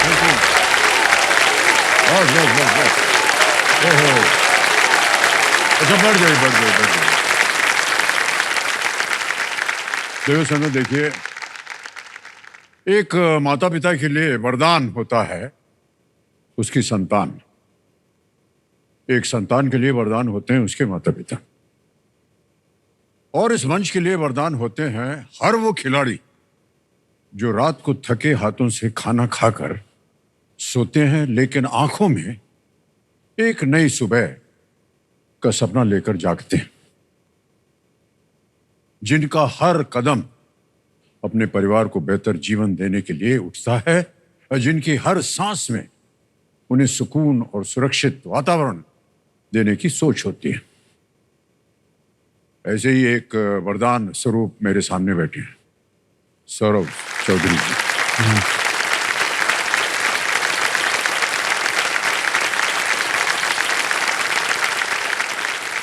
Thank you. बस बस बस बस। ओहो, अच्छा बढ़ जाइए बढ़ जाइए बढ़ जाइए। देखो समय देखिए, एक माता पिता के लिए वरदान होता है उसकी संतान। एक संतान के लिए वरदान होते हैं उसके माता पिता, और इस मंच के लिए वरदान होते हैं हर वो खिलाड़ी जो रात को थके हाथों से खाना खाकर सोते हैं, लेकिन आंखों में एक नई सुबह का सपना लेकर जागते हैं, जिनका हर कदम अपने परिवार को बेहतर जीवन देने के लिए उठता है, और जिनकी हर सांस में उन्हें सुकून और सुरक्षित वातावरण देने की सोच होती है। ऐसे ही एक वरदान स्वरूप मेरे सामने बैठे हैं सौरभ चौधरी जी।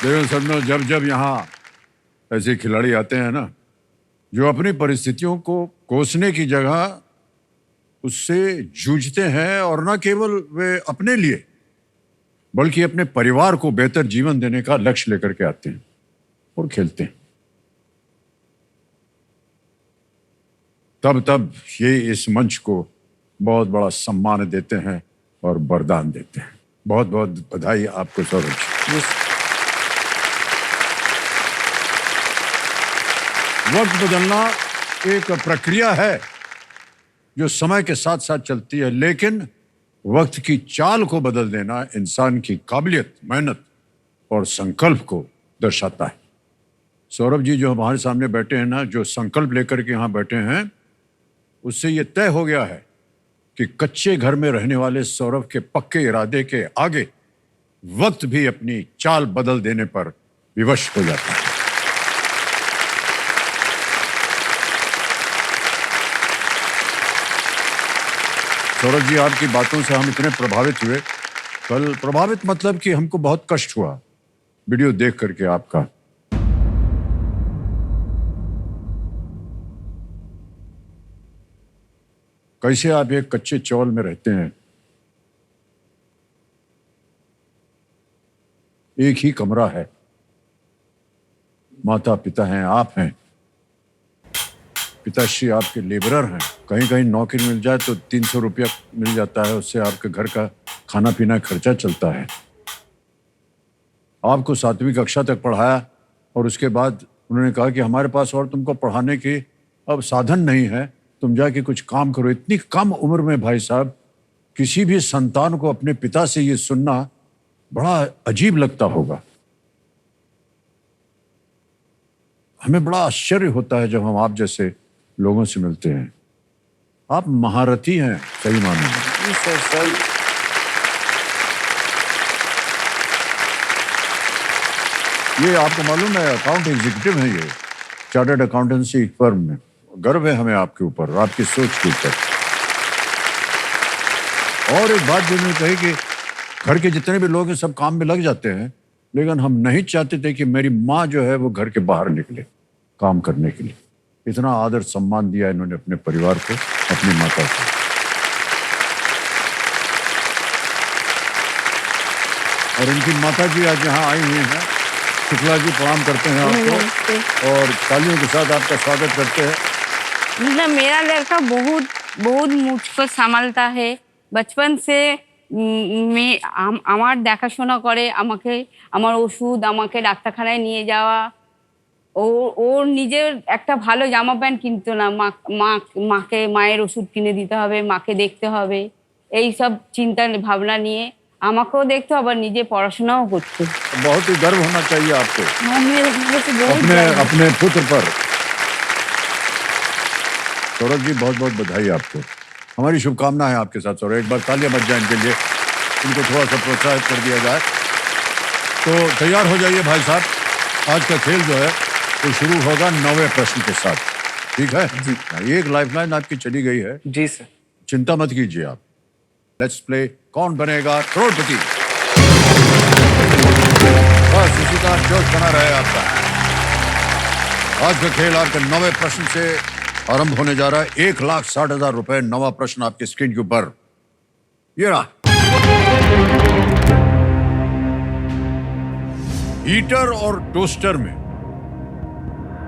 देखो समझो, जब जब यहाँ ऐसे खिलाड़ी आते हैं ना, जो अपनी परिस्थितियों को कोसने की जगह उससे जूझते हैं, और न केवल वे अपने लिए बल्कि अपने परिवार को बेहतर जीवन देने का लक्ष्य लेकर के आते हैं और खेलते हैं, तब तब ये इस मंच को बहुत बड़ा सम्मान देते हैं और वरदान देते हैं। बहुत बहुत बधाई आपको सौरभ जी। वक्त बदलना एक प्रक्रिया है जो समय के साथ साथ चलती है, लेकिन वक्त की चाल को बदल देना इंसान की काबिलियत, मेहनत और संकल्प को दर्शाता है। सौरभ जी जो हमारे सामने बैठे हैं ना, जो संकल्प लेकर के यहाँ बैठे हैं, उससे ये तय हो गया है कि कच्चे घर में रहने वाले सौरभ के पक्के इरादे के आगे वक्त भी अपनी चाल बदल देने पर विवश हो जाता है। सौरभ जी, आपकी बातों से हम इतने प्रभावित हुए, कल प्रभावित मतलब कि हमको बहुत कष्ट हुआ वीडियो देख करके आपका। कैसे आप एक कच्चे चौल में रहते हैं, एक ही कमरा है, माता पिता हैं, आप हैं, पिताश्री आपके लेबरर हैं, कहीं कहीं नौकरी मिल जाए तो 300 रुपया मिल जाता है, उससे आपके घर का खाना पीना खर्चा चलता है। आपको 7वीं कक्षा तक पढ़ाया और उसके बाद उन्होंने कहा कि हमारे पास और तुमको पढ़ाने की अब साधन नहीं है, तुम जाके कुछ काम करो। इतनी कम उम्र में भाई साहब, किसी भी संतान को अपने पिता से ये सुनना बड़ा अजीब लगता होगा। हमें बड़ा आश्चर्य होता है जब हम आप जैसे लोगों से मिलते हैं। आप महारथी हैं सही मानने में। सर ये आपको मालूम है, अकाउंट एग्जीक्यूटिव हैं ये, चार्टर्ड अकाउंटेंसी फर्म में। गर्व है हमें आपके ऊपर, आपकी सोच के ऊपर। और एक बात जो मैंने कही कि घर के जितने भी लोग हैं सब काम में लग जाते हैं, लेकिन हम नहीं चाहते थे कि मेरी माँ जो है वो घर के बाहर निकले काम करने के लिए। इतना आदर सम्मान दिया इन्होंने अपने परिवार को, अपनी माता को। और इनकी माता जी आज यहाँ आई हुई हैं। शुक्ला जी प्रणाम करते हैं आपको और तालियों के साथ आपका स्वागत करते हैं। मतलब मेरा लड़का बहुत बहुत मुझको संभालता है बचपन से। আমার দেখাশোনা করে, আমাকে আমার ওষুধ, আমাকে ডাক্তারখানায় নিয়ে যাওয়া। ওর নিজের একটা ভালো জামা প্যান্ট কিনতো না, মাকে মায়ের ওষুধ কিনে দিতে হবে, মাকে দেখতে হবে, এই সব চিন্তা ভাবনা নিয়ে আমাকেও দেখতো, আবার নিজে পড়াশোনাও করতো। बहुत ही गर्व होना चाहिए आपको अपने अपने पुत्र पर। सौरभ जी बहुत बहुत बधाई आपको, हमारी शुभकामना है आपके साथ। सौरभ, एक बार तालियां बज जाए इनके लिए, इनको थोड़ा सा प्रोत्साहित कर दिया जाए। तो तैयार हो जाइए भाई साहब, आज का खेल जो है वो शुरू होगा 9वें प्रश्न के साथ। ठीक है जी। एक लाइफलाइन आपकी चली गई है जी सर। चिंता मत कीजिए आप। लेट्स प्ले कौन बनेगा करोड़पति। बस इसी तरह जोश बना रहे आपका। आज का खेल आपके 9वें प्रश्न से आरंभ होने जा रहा है। 1,60,000 रुपए। 9वां प्रश्न आपके स्क्रीन के ऊपर। ये रहा। हीटर और टोस्टर में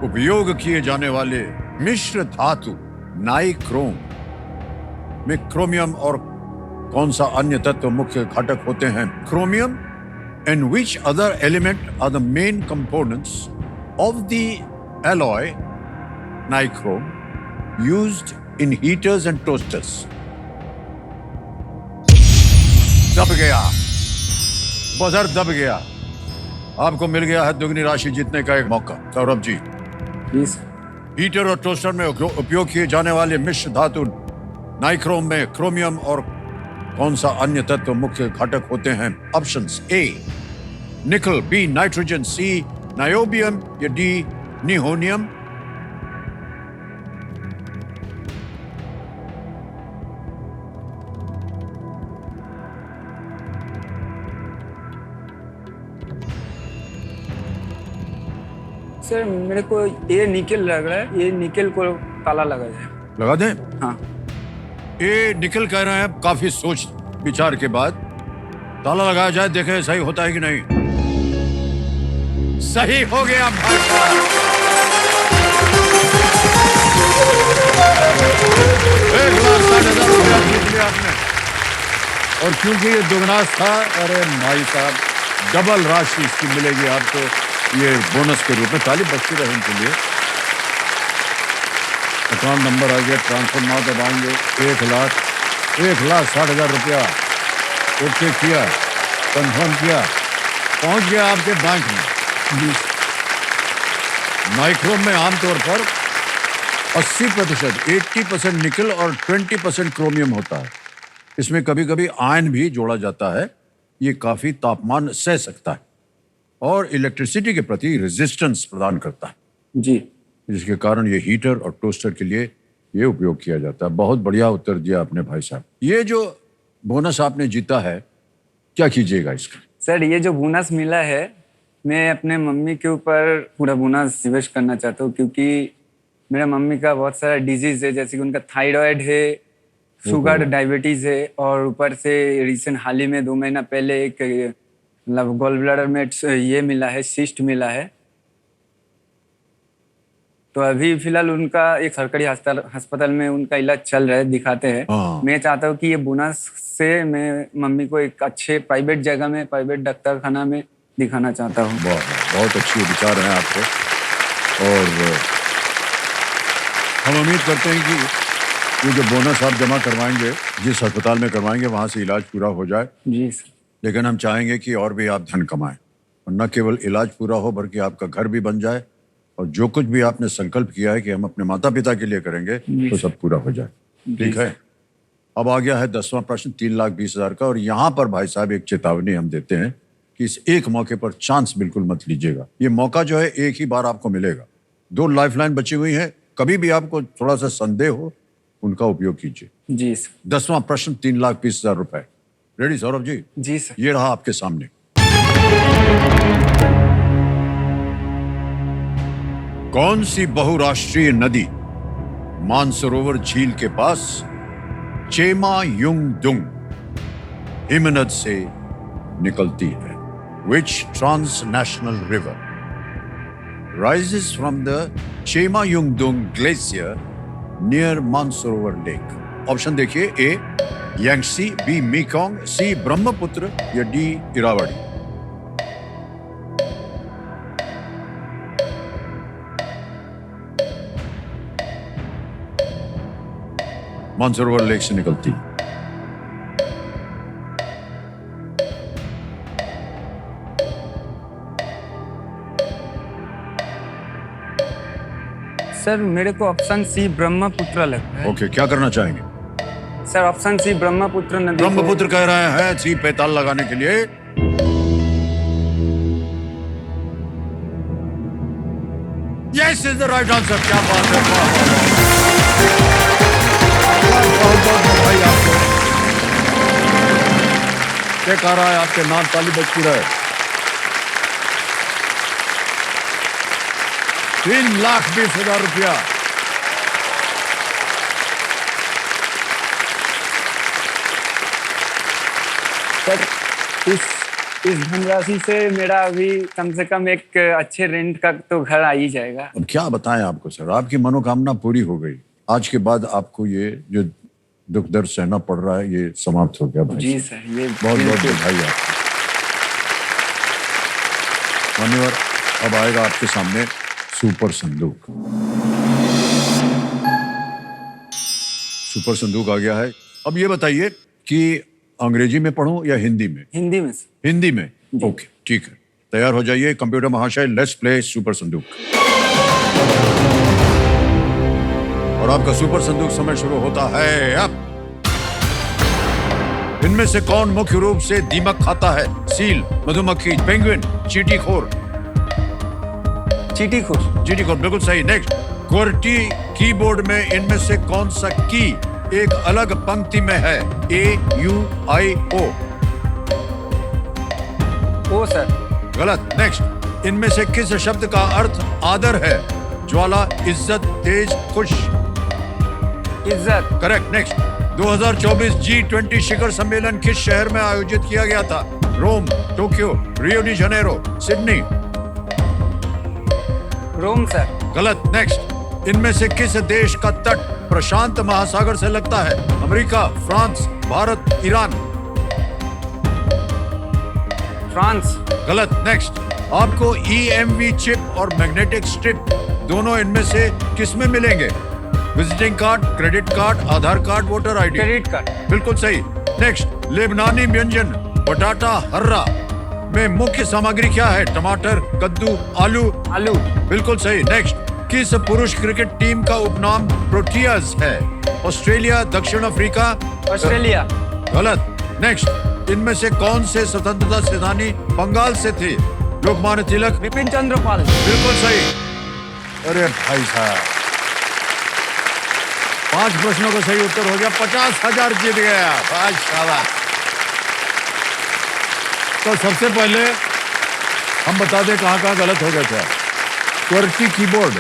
उपयोग किए जाने वाले मिश्र धातु नाइक्रोम में क्रोमियम और कौन सा अन्य तत्व मुख्य घटक होते हैं? Chromium and which other element are the main components of the alloy nichrome used in heaters and toasters? दब गया, बजर दब गया। आपको मिल गया है दुगनी राशि जीतने का एक मौका। सौरभ जी, हीटर और टोस्टर में उपयोग किए जाने वाले मिश्र धातु नाइक्रोम में क्रोमियम और कौन सा अन्य तत्व मुख्य घटक होते हैं? ऑप्शंस: ए निकल, बी नाइट्रोजन, सी नायोबियम या डी निहोनियम। सर मेरे को ये निकल लग रहा है, ये निकल को ताला लगा जाए। लगा दें? हाँ। ये निकल कह रहे हैं, काफी सोच विचार के बाद ताला लगाया जाए, देखें सही होता है कि नहीं। सही हो गया भाई साहब। 1,60,000 रुपया जीत लिया आपने। और क्योंकि ये दुगना था, अरे भाई साहब डबल राशि इसकी मिलेगी आपको ये बोनस के रूप में। ताली बचती रहे इनके लिए। अकाउंट नंबर आ गया, ट्रांसफर नाउ दबाएंगे। 1,60,000 रुपया ओके किया, कंफर्म किया, पहुंच गया आपके बैंक में। नाइक्रोम में आमतौर पर 80%, 80% निकल और 20% क्रोमियम होता है। इसमें कभी कभी आयन भी जोड़ा जाता है। ये काफी तापमान सह सकता है और इलेक्ट्रिसिटी के प्रति रेजिस्टेंस प्रदान करता है जी, जिसके कारण ये हीटर और टोस्टर के लिए ये उपयोग किया जाता है। बहुत बढ़िया उत्तर दिया आपने भाई साहब। ये जो बोनस आपने जीता है, क्या कीजिएगा इसका? सर ये जो बोनस मिला है, मैं अपने मम्मी के ऊपर पूरा बोनस इन्वेस्ट करना चाहता हूँ, क्योंकि मेरा मम्मी का बहुत सारा डिजीज है, जैसे कि उनका थायराइड है, शुगर, डायबिटीज है, और ऊपर से रिसेंट हाल ही में 2 महीना पहले एक मतलब गॉल ब्लैडर में ये मिला है, सिस्ट मिला है। तो अभी फिलहाल उनका एक सरकारी अस्पताल में उनका इलाज चल रहा है, दिखाते हैं। मैं चाहता हूँ कि ये बोनस से मैं मम्मी को एक अच्छे प्राइवेट जगह में, प्राइवेट डॉक्टरखाना में दिखाना चाहता हूँ। बहुत अच्छे विचार हैं आपके और हम उम्मीद करते हैं कि ये जो बोनस आप जमा करवाएंगे, जिस अस्पताल में करवाएंगे, वहाँ से इलाज पूरा हो जाए। जी सर। लेकिन हम चाहेंगे कि और भी आप धन कमाएं और न केवल इलाज पूरा हो बल्कि आपका घर भी बन जाए और जो कुछ भी आपने संकल्प किया है कि हम अपने माता पिता के लिए करेंगे तो सब पूरा हो जाए। ठीक है। अब आ गया है 10वां प्रश्न 3,20,000 का। और यहाँ पर भाई साहब एक चेतावनी हम देते हैं कि इस एक मौके पर चांस बिल्कुल मत लीजिएगा। ये मौका जो है एक ही बार आपको मिलेगा। 2 लाइफलाइन बची हुई है। कभी भी आपको थोड़ा सा संदेह हो, उनका उपयोग कीजिए। जी सर। 10वां प्रश्न 3,20,000 रुपए। रेडी सौरभ जी? जी सर। ये रहा आपके सामने। कौन सी बहुराष्ट्रीय नदी मानसरोवर झील के पास चेमा युंगदुंग हिमनद से निकलती है? Which transnational river rises from the Chema-Yungdung glacier near Mansarovar Lake? Option देखिए। ए यांगसी, बी मेकोंग, सी ब्रह्मपुत्र या डी इरावदी। मानसरोवर लेक से निकलती। सर मेरे को ऑप्शन सी ब्रह्मपुत्र लगता है। ओके, क्या करना चाहेंगे? सर ऑप्शन सी ब्रह्मपुत्र नदी। ब्रह्मपुत्र कह रहे हैं सी पे ताल लगाने के लिए। Yes is the right answer. क्या बात है, बहुत बहुत बधाई आपको। चेक आ रहा है आपके नाम, ताली बजती रहे। 3,20,000 रुपया। सर इस धनराशि से मेरा अभी कम से कम एक अच्छे रेंट का तो घर आ ही जाएगा। अब क्या बताएं आपको सर, आपकी मनोकामना पूरी हो गई। आज के बाद आपको ये जो दुख दर्द सहना पड़ रहा है ये समाप्त हो गया भाई जी साहब। सर, ये बहुत बहुत बधाई आपको। मान्यवर, अब आएगा आपके सामने सुपर संदूक। सुपर संदूक आ गया है। अब ये बताइए कि अंग्रेजी में पढ़ूं या हिंदी में? हिंदी में सर। हिंदी में, ओके ठीक है। तैयार हो जाइए कंप्यूटर महाशय, लेट्स प्ले सुपर संदूक। और आपका सुपर संदूक समय शुरू होता है अब। इनमें से कौन मुख्य रूप से दीमक खाता है? सील, मधुमक्खी, पेंगुइन, चींटीखोर? चींटीखोर। चींटीखोर बिल्कुल सही। नेक्स्ट, QWERTY कीबोर्ड में इनमें से कौन सा की एक अलग पंक्ति में है? AUIO? ओ सर। गलत। नेक्स्ट, इनमें से किस शब्द का अर्थ आदर है? ज्वाला, इज्जत, तेज, खुश? इज्जत। करेक्ट। नेक्स्ट, 2024 G20 शिखर सम्मेलन किस शहर में आयोजित किया गया था? Rome, Tokyo, Rio de Janeiro, Sydney? Rome sir. गलत। नेक्स्ट, इनमें से किस देश का तट प्रशांत महासागर से लगता है? America, France, Bharat, Iran? France. गलत। नेक्स्ट, आपको EMV चिप और मैग्नेटिक स्ट्रिप दोनों इनमें से किस में मिलेंगे? Visiting card, credit card, Aadhaar card, voter ID? Credit card. बिल्कुल सही। नेक्स्ट, लेबनानी व्यंजन बटाटा हर्रा में मुख्य सामग्री क्या है? टमाटर, कद्दू, आलू? आलू। बिल्कुल सही। नेक्स्ट, किस पुरुष क्रिकेट टीम का उपनाम प्रोटियाज है? ऑस्ट्रेलिया, दक्षिण अफ्रीका? ऑस्ट्रेलिया। गलत। नेक्स्ट, इनमें से कौन से स्वतंत्रता सेनानी बंगाल से थे? लोकमान्य तिलक? विपिन चंद्र पाल। बिल्कुल सही। अरे भाई साहब, 5 प्रश्नों का सही उत्तर हो गया, 50,000 जीत गया। भाई शाबाश। तो सबसे पहले हम बता दें कहाँ गलत हो गया था। QWERTY कीबोर्ड,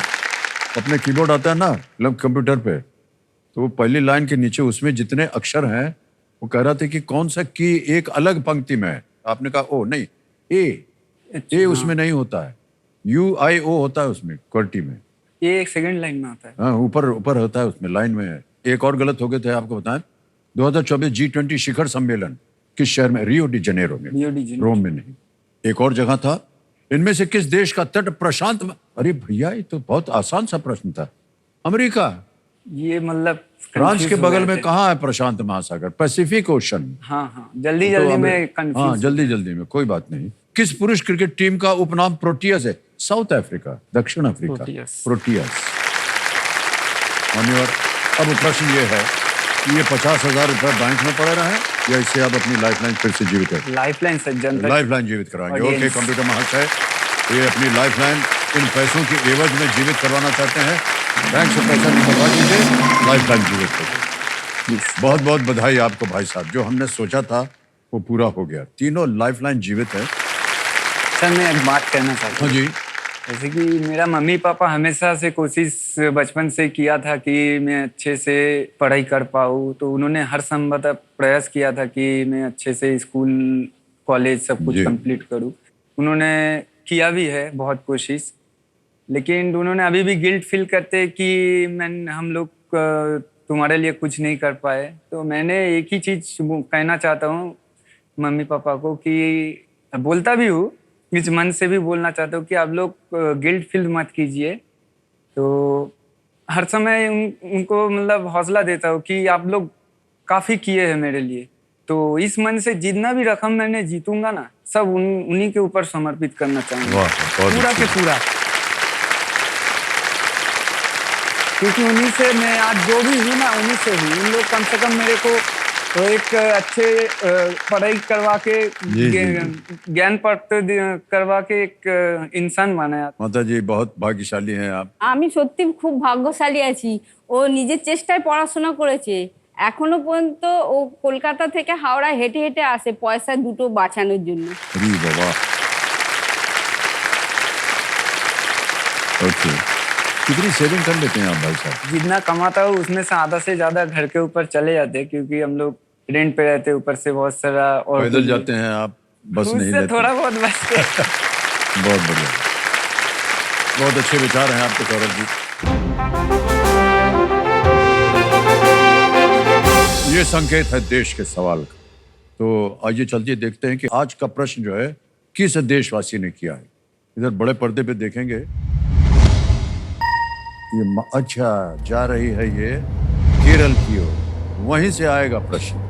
अपने कीबोर्ड आता है ना कंप्यूटर पे, तो वो पहली लाइन के नीचे उसमें जितने अक्षर हैं वो कह रहा था कि कौन सा की एक अलग पंक्ति में है। आपने कहा ओ नहीं, ए उसमें नहीं होता है, UIO होता है उसमें QWERTY में। ये एक सेकंड लाइन में आता है। हाँ, ऊपर होता है उसमें, लाइन में है। एक और गलत हो गए थे, आपको बताएं। 2024 G20 शिखर सम्मेलन किस शहर में? रियो डी जनेरो में। रियो डी जनेरो। रोम में नहीं, एक और जगह था। इनमें से किस देश का तट प्रशांत? अरे भैया, ये तो बहुत आसान सा प्रश्न था। अमेरिका। ये मतलब फ्रांस के confuse हो बगल गए में थे। कहाँ है प्रशांत महासागर? Pacific ocean. हाँ, जल्दी में हाँ, कंफ्यूज। जल्दी में, कोई बात नहीं। किस पुरुष क्रिकेट टीम का उपनाम प्रोटियस है? साउथ अफ्रीका, दक्षिण अफ्रीका? प्रोटियस। मान्यवर, अब प्रश्न ये है कि ये 50,000 रुपए बैंक में पड़े रहे या इससे आप अपनी लाइफलाइन फिर से जीवित करें? लाइफलाइन सज्जन। लाइफलाइन जीवित कराएंगे। ओके कंप्यूटर महाशय, ये अपनी लाइफलाइन इन पैसों की एवज में जीवित करवाना चाहते हैं। बैंक से पैसा निकलवा दीजिए, लाइफलाइन जीवित करिए। बहुत बहुत बधाई आपको भाई साहब, जो हमने सोचा था वो पूरा हो गया। तीनों लाइफलाइन जीवित है। सर मैं एक बात कहना चाहता हाँ हूँ। जी। जैसे कि मेरा मम्मी पापा हमेशा से कोशिश बचपन से किया था कि मैं अच्छे से पढ़ाई कर पाऊँ, तो उन्होंने हर संभव प्रयास किया था कि मैं अच्छे से स्कूल कॉलेज सब कुछ जी। कंप्लीट करूँ। उन्होंने किया भी है बहुत कोशिश, लेकिन उन्होंने अभी भी गिल्ट फील करते कि हम लोग तुम्हारे लिए कुछ नहीं कर पाए। तो मैंने एक ही चीज़ कहना चाहता हूँ मम्मी पापा को, कि बोलता भी हूँ, इस मन से भी बोलना चाहता हूँ कि आप लोग गिल्ट फील मत कीजिए। तो हर समय उनको मतलब हौसला देता हूँ कि आप लोग काफ़ी किए हैं मेरे लिए। तो इस मन से जितना भी रकम मैंने जीतूंगा ना, सब उन्हीं के ऊपर समर्पित करना चाहूँगा, वाह, बहुत पूरा अच्छी। के पूरा। क्योंकि उन्हीं से मैं आज जो भी हूँ ना, उन्हीं से हूँ। उन लोग कम से कम मेरे को तो एक अच्छे पढ़ाई करवा के, ज्ञान प्राप्त करवा के एक इंसान बनाया। माता जी बहुत भाग्यशाली हैं आप। আমি সত্যি খুব ভাগ্যশালী আছি। ও নিজের চেষ্টায় পড়াশোনা করেছে। এখনো পর্যন্ত ও কলকাতা থেকে হাওড়া হেঁটে হেঁটে আসে পয়সা দুটো বাঁচানোর জন্য। अरे बाबा। ओके, कितनी सेविंग कर लेते हैं आप भाई साहब? जितना कमाता हूँ उसमें से आधा से ज्यादा घर के ऊपर चले जाते हैं, क्योंकि हम लोग रेंट पे रहते हैं, ऊपर से बहुत सारा और पैदल जाते हैं आप, बस नहीं उससे लेते? थोड़ा बहुत बचते हैं। बहुत बढ़िया, बहुत अच्छे विचार हैं आपके सौरभ जी। ये संकेत है देश के सवाल का। तो आइए चलते देखते हैं कि आज का प्रश्न जो है किस देशवासी ने किया है। इधर बड़े पर्दे पे देखेंगे, ये अच्छा जा रही है ये केरल की ओर, वहीं से आएगा प्रश्न।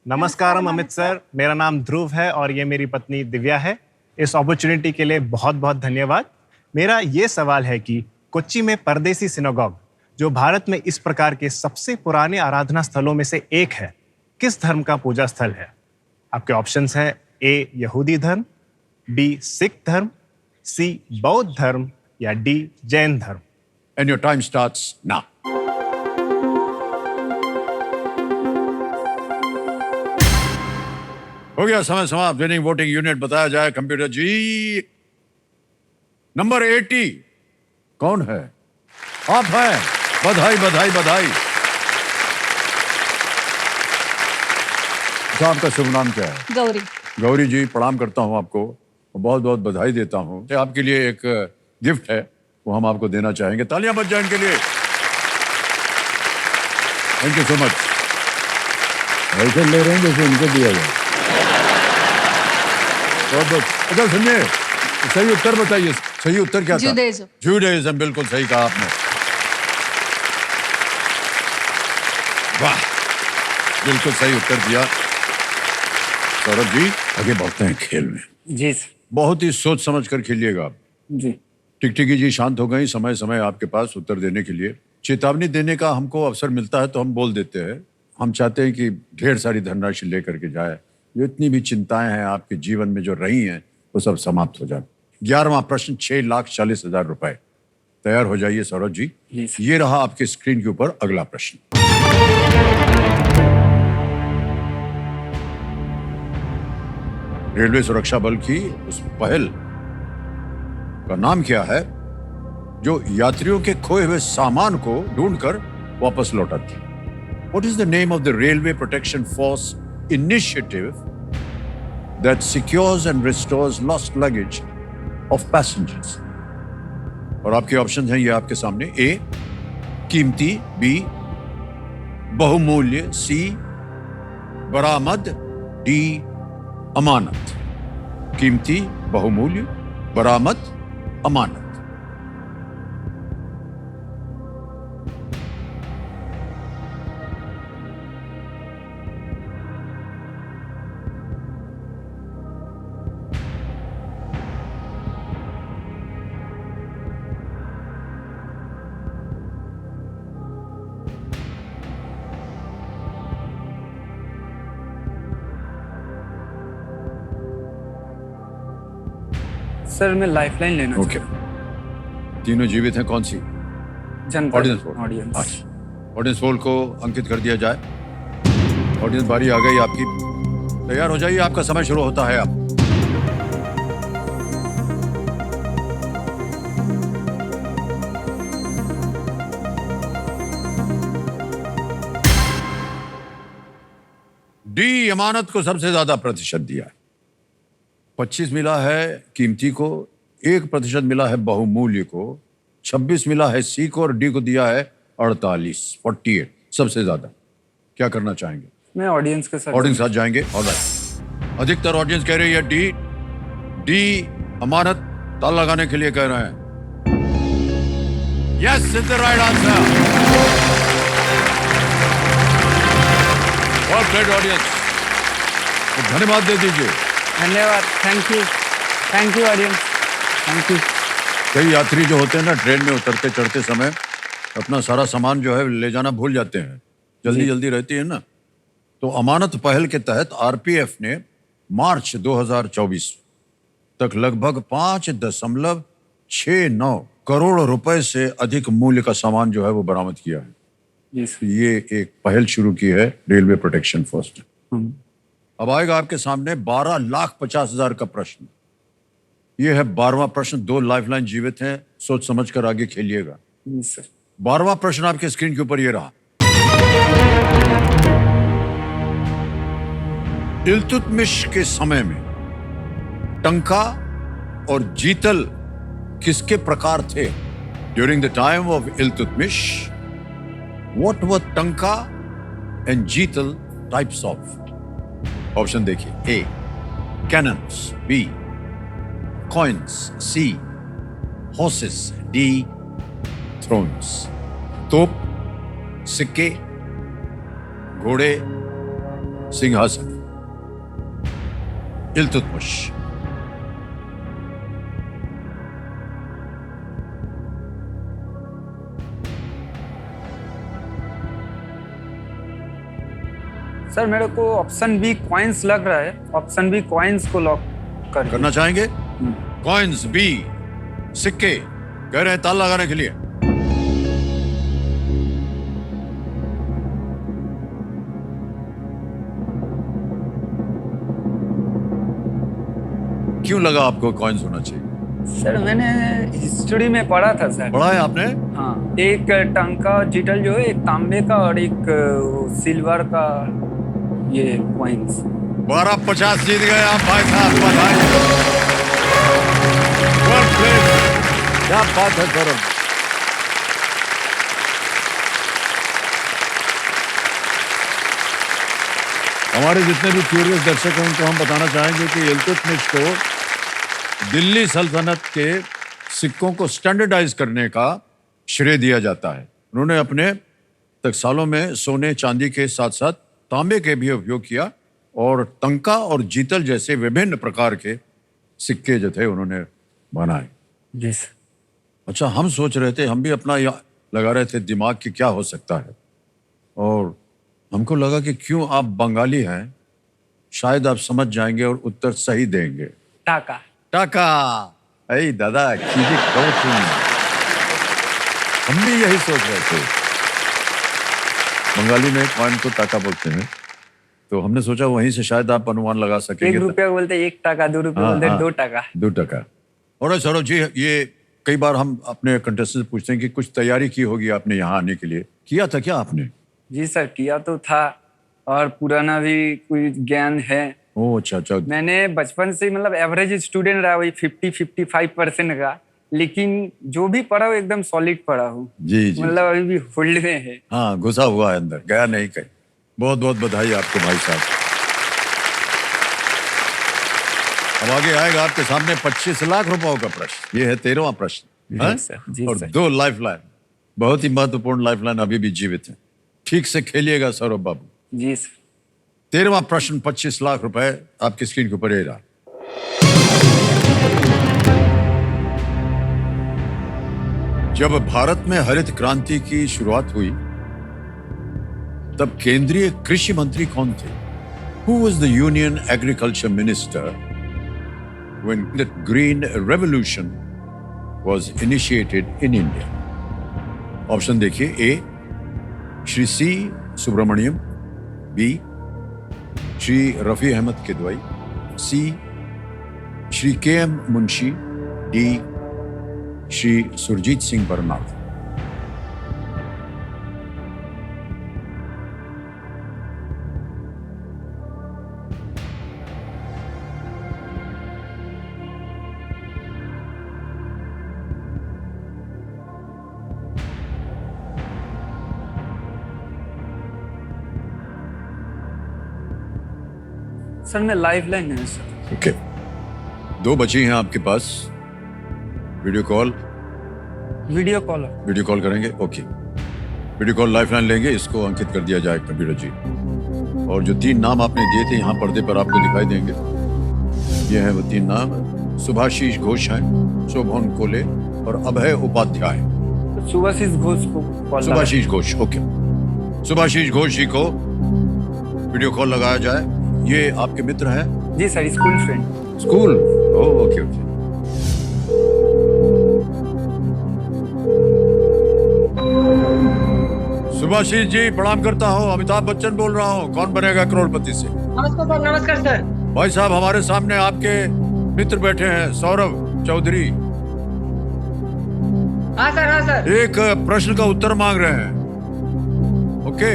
नमस्कारम अमित सर, मेरा नाम ध्रुव है और ये मेरी पत्नी दिव्या है। इस अपॉर्चुनिटी के लिए बहुत बहुत धन्यवाद। मेरा ये सवाल है कि कोच्चि में परदेसी सिनेगॉग, जो भारत में इस प्रकार के सबसे पुराने आराधना स्थलों में से एक है, किस धर्म का पूजा स्थल है? आपके ऑप्शंस हैं ए यहूदी धर्म, बी सिख धर्म, सी बौद्ध धर्म या डी जैन धर्म। And your time starts now. हो गया समय समाप्त। विनिंग वोटिंग यूनिट बताया जाए कंप्यूटर जी। नंबर 80 कौन है? आप हैं। बधाई बधाई बधाई। अच्छा, आपका शुभ नाम क्या है? गौरी। गौरी जी, प्रणाम करता हूं आपको, बहुत बहुत बधाई देता हूं। आपके लिए एक गिफ्ट है, वो हम आपको देना चाहेंगे। तालियां बज जाए इनके लिए। Thank you so much. ऐसे ले रहे हैं जैसे इनको दिया जाए। अच्छा सुनिए, सही उत्तर बताइए। सही उत्तर क्या था? जुडाइज्म। जुडाइज्म, बिल्कुल सही कहा आपने। वाह, बिल्कुल सही उत्तर दिया सौरभ जी। आगे बढ़ते हैं खेल में। जी सर। बहुत ही सोच समझ कर खेलिएगा आप। जी। टिकटिकी जी शांत हो गई। समय समय आपके पास उत्तर देने के लिए, चेतावनी देने का हमको अवसर मिलता है तो हम बोल देते हैं। हम चाहते हैं कि ढेर सारी धनराशि लेकर के जाए। जो इतनी भी चिंताएं हैं आपके जीवन में जो रही हैं, वो सब समाप्त हो जाए। 11वां प्रश्न, 6,40,000 रुपए। तैयार हो जाइए सौरभ जी। ये रहा आपके स्क्रीन के ऊपर अगला प्रश्न। रेलवे सुरक्षा बल की उस पहल का नाम क्या है जो यात्रियों के खोए हुए सामान को ढूंढकर वापस लौटाती है? What is the name of the Railway Protection Force initiative that secures and restores lost luggage of passengers? और आपके ऑप्शन हैं ये आपके सामने। ए कीमती, बी बहुमूल्य, सी बरामद, डी अमानत। कीमती, बहुमूल्य, बरामद, अमानत। सर मैं लाइफलाइन लेना ओके। तीनों जीवित हैं, कौन सी? जनता ऑडियंस पोल। ऑडियंस। अच्छा, ऑडियंस पोल को अंकित कर दिया जाए। ऑडियंस बारी आ गई आपकी। तैयार हो जाइए, आपका समय शुरू होता है। आप डी अमानत को सबसे ज्यादा प्रतिशत दिया है। 25 मिला है कीमती को, 1% मिला है बहुमूल्य को, 26 मिला है सी को और डी को दिया है 48 सबसे ज्यादा। क्या करना चाहेंगे? मैं ऑडियंस के साथ ऑडियंस साथ जाएंगे। ऑलराइट, अधिकतर ऑडियंस कह रही है डी अमानत। ताला लगाने के लिए कह रहे हैं। Yes, is the right answer. Well played audience. धन्यवाद दे दीजिए। धन्यवाद। Thank you audience. Thank you. कई यात्री जो होते हैं ना, ट्रेन में उतरते चढ़ते समय अपना सारा सामान जो है ले जाना भूल जाते हैं। जल्दी जल्दी रहती है ना। तो अमानत पहल के तहत आरपीएफ ने मार्च 2024 तक लगभग 5.69 करोड़ रुपए से अधिक मूल्य का सामान जो है वो बरामद किया है। जी सर। ये एक पहल शुरू की है रेलवे प्रोटेक्शन फोर्स ने। अब आएगा आपके सामने 12,50,000 का प्रश्न। ये है 12वां प्रश्न। 2 लाइफलाइन जीवित हैं, सोच समझ कर आगे खेलिएगा। जी सर। 12वां प्रश्न आपके स्क्रीन के ऊपर ये रहा। इल्तुतमिश के समय में टंका और जीतल किसके प्रकार थे? During the time of Iltutmish, what were टंका एंड जीतल टाइप्स ऑफ? ऑप्शन देखिए। ए cannons, B coins, C horses, D thrones। तोप, सिक्के, घोड़े, सिंहासन। इल्तुतमिश। सर मेरे को ऑप्शन बी कॉइन्स लग रहा है, ऑप्शन बी कॉइन्स को लॉक कर करना चाहेंगे? कॉइन्स, बी सिक्के कह रहे हैं ताला लगाने के लिए। क्यों लगा आपको कॉइन्स होना चाहिए? सर मैंने हिस्ट्री में पढ़ा था सर। पढ़ा है आपने? हाँ, एक टंका और जीतल जो है, एक तांबे का और एक सिल्वर का ये कॉइन्स। 1250 जीत गए आप भाई साहब, बधाई। Well played। क्या बात है सौरभ। हमारे जितने भी क्यूरियस दर्शक हैं उनको हम बताना चाहेंगे कि इल्तुतमिश को दिल्ली सल्तनत के सिक्कों को स्टैंडर्डाइज करने का श्रेय दिया जाता है। उन्होंने अपने टकसालों में सोने चांदी के साथ साथ तांबे के भी उपयोग किया और टंका और जीतल जैसे विभिन्न प्रकार के सिक्के जो थे उन्होंने बनाए। जी सर। अच्छा, हम सोच रहे थे, हम भी अपना लगा रहे थे दिमाग कि क्या हो सकता है, और हमको लगा कि क्यों आप बंगाली हैं, शायद आप समझ जाएंगे और उत्तर सही देंगे। टाका। टाका। अरे दादा चीजें कहो तुम, हम भी यही सोच रहे थे। बंगाली में कॉइन को टाका बोलते हैं, तो हमने सोचा वहीं से शायद आप अनुमान लगा सकेंगे। 1 रुपया बोलते 1 टाका, 2 रुपया बोलते 2 टाका। 2 टका। और सौरभ जी, ये कई बार हम अपने कंटेस्टेंट से पूछते हैं कि कुछ तैयारी की होगी आपने यहाँ आने के लिए, किया था क्या आपने? जी सर, किया तो था और पुराना भी कोई ज्ञान है। ओह अच्छा अच्छा। मैंने बचपन से मतलब एवरेज स्टूडेंट रहा, वही 50-55% का, लेकिन जो भी पढ़ा हूँ एकदम सॉलिड पढ़ा हूँ। जी जी। मतलब अभी भी होल्ड में है। हाँ, घुसा हुआ है अंदर, गया नहीं कहीं। बहुत बहुत बधाई आपको भाई साहब। अब आगे आएगा आपके सामने 25 लाख रुपयों का प्रश्न। ये है 13वां प्रश्न। जी हाँ? सर, जी और सर। 2 लाइफलाइन, बहुत ही महत्वपूर्ण लाइफलाइन अभी भी जीवित है। ठीक से खेलिएगा सौरभ बाबू। जी सर। 13वां प्रश्न, 25 लाख रुपए आपकी स्क्रीन के ऊपर रहा। जब भारत में हरित क्रांति की शुरुआत हुई तब केंद्रीय कृषि मंत्री कौन थे? Who was the Union Agriculture Minister when the Green Revolution was initiated in India? Option देखिए। A Shri C Subramaniam, B Shri Rafi Ahmed Kidwai, C Shri K M Munshi, D Shri Surjit Singh Barnath. Sir मैं लाइफ लाइन है सर। ओके, 2 बची हैं आपके पास। वीडियो कॉल वीडियो कॉल करेंगे? Okay, video call lifeline लेंगे, इसको अंकित कर दिया जाए कंप्यूटर जी। और जो 3 नाम आपने दिए थे यहाँ पर्दे पर आपको दिखाई देंगे, ये हैं वो 3 नाम। सुभाषीष घोष हैं, शोभन कोले और अभय उपाध्याय। सुभाषीष घोष को कॉल। सुभाषीष घोष, ओके। सुभाषीष घोष जी को वीडियो कॉल लगाया जाए। ये आपके मित्र हैं? जी sir, school friend. School? Okay okay. Subhashish ji प्रणाम करता हूँ, अमिताभ बच्चन बोल रहा हूँ, कौन बनेगा करोड़पति से। नमस्कार सर। नमस्कार सर। भाई साहब, हमारे सामने आपके मित्र बैठे हैं, सौरभ चौधरी हाँ सर। एक प्रश्न का उत्तर मांग रहे हैं। ओके,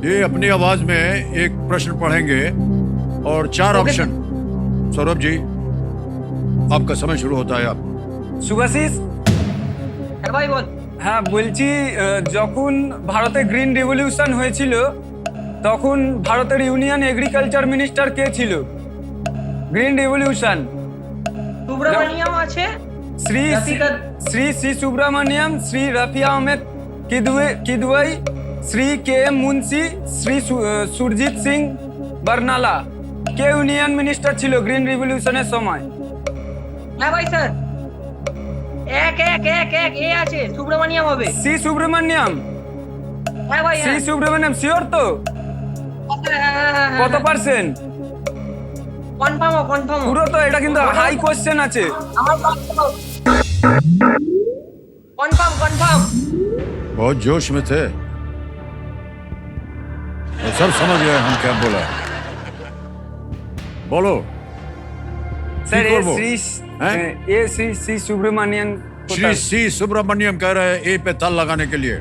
ये अपनी आवाज में एक प्रश्न पढ़ेंगे और 4 ऑप्शन। सौरभ जी, आपका समय शुरू होता है। आप শুভাশিস হ্যাঁ ভাই বল। হ্যাঁ বলছি যখন ভারতে গ্রিন রিভলিউশন হয়েছিল তখন ভারতের ইউনিয়ন এগ্রিকালচার মিনিস্টার কে ছিল? গ্রিন রিভলিউশন সুব্রমণিয়াম আছে, শ্রী রাফিকা। শ্রী শ্রী সুব্রমণিয়াম, শ্রী রাফিয়া আহমেদ কিদওয়াই, শ্রী কে এম মুন্সি, শ্রী সুরজিৎ সিং বার্নালা কে ইউনিয়ন মিনিস্টার ছিল গ্রিন রিভলিউশনের সময়? হ্যাঁ ভাই স্যার, এক এ আছে, সুব্রমণিয়াম হবে। শ্রী সুব্রমণিয়াম, হ্যাঁ ভাই শ্রী সুব্রমণিয়াম শিওর তো? কত পার্সেন্ট? কনফার্ম। পুরো তো? এটা কিন্তু হাই কোশ্চেন আছে। আমার কনফার্ম। बहुत जोश में थे, वो सब समझ गए हम क्या बोला। बोलो। স্যার কি করবো? हैं? এ শ্রী শ্রী সুব্রমণিয়ান श्री सी सुब्रमण्यम कह रहे हैं ए पे ताल लगाने के लिए।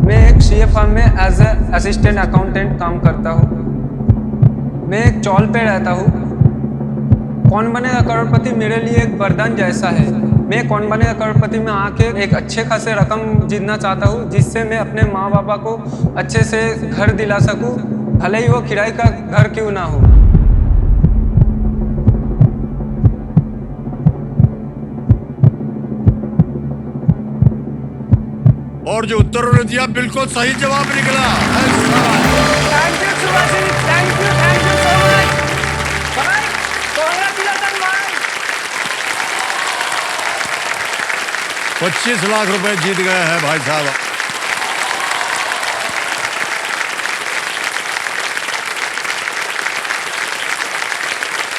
मैं एक सीए फर्म में एज ए असिस्टेंट अकाउंटेंट काम करता हूँ। मैं एक चौल पे रहता हूँ। कौन बनेगा करोड़पति मेरे लिए एक वरदान जैसा है। मैं कौन बनेगा करोड़पति में आके एक अच्छे खासे रकम जीतना चाहता हूँ, जिससे मैं अपने माँ बापा को अच्छे से घर दिला सकूँ, भले ही वो किराए का घर क्यों ना हो। और जो उत्तर उन्होंने दिया बिल्कुल सही जवाब निकला। Thank you Subhashis, thank you so much भाई, कांग्रेचुलेशन भाई। 25 लाख रुपए जीत गए हैं भाई साहब।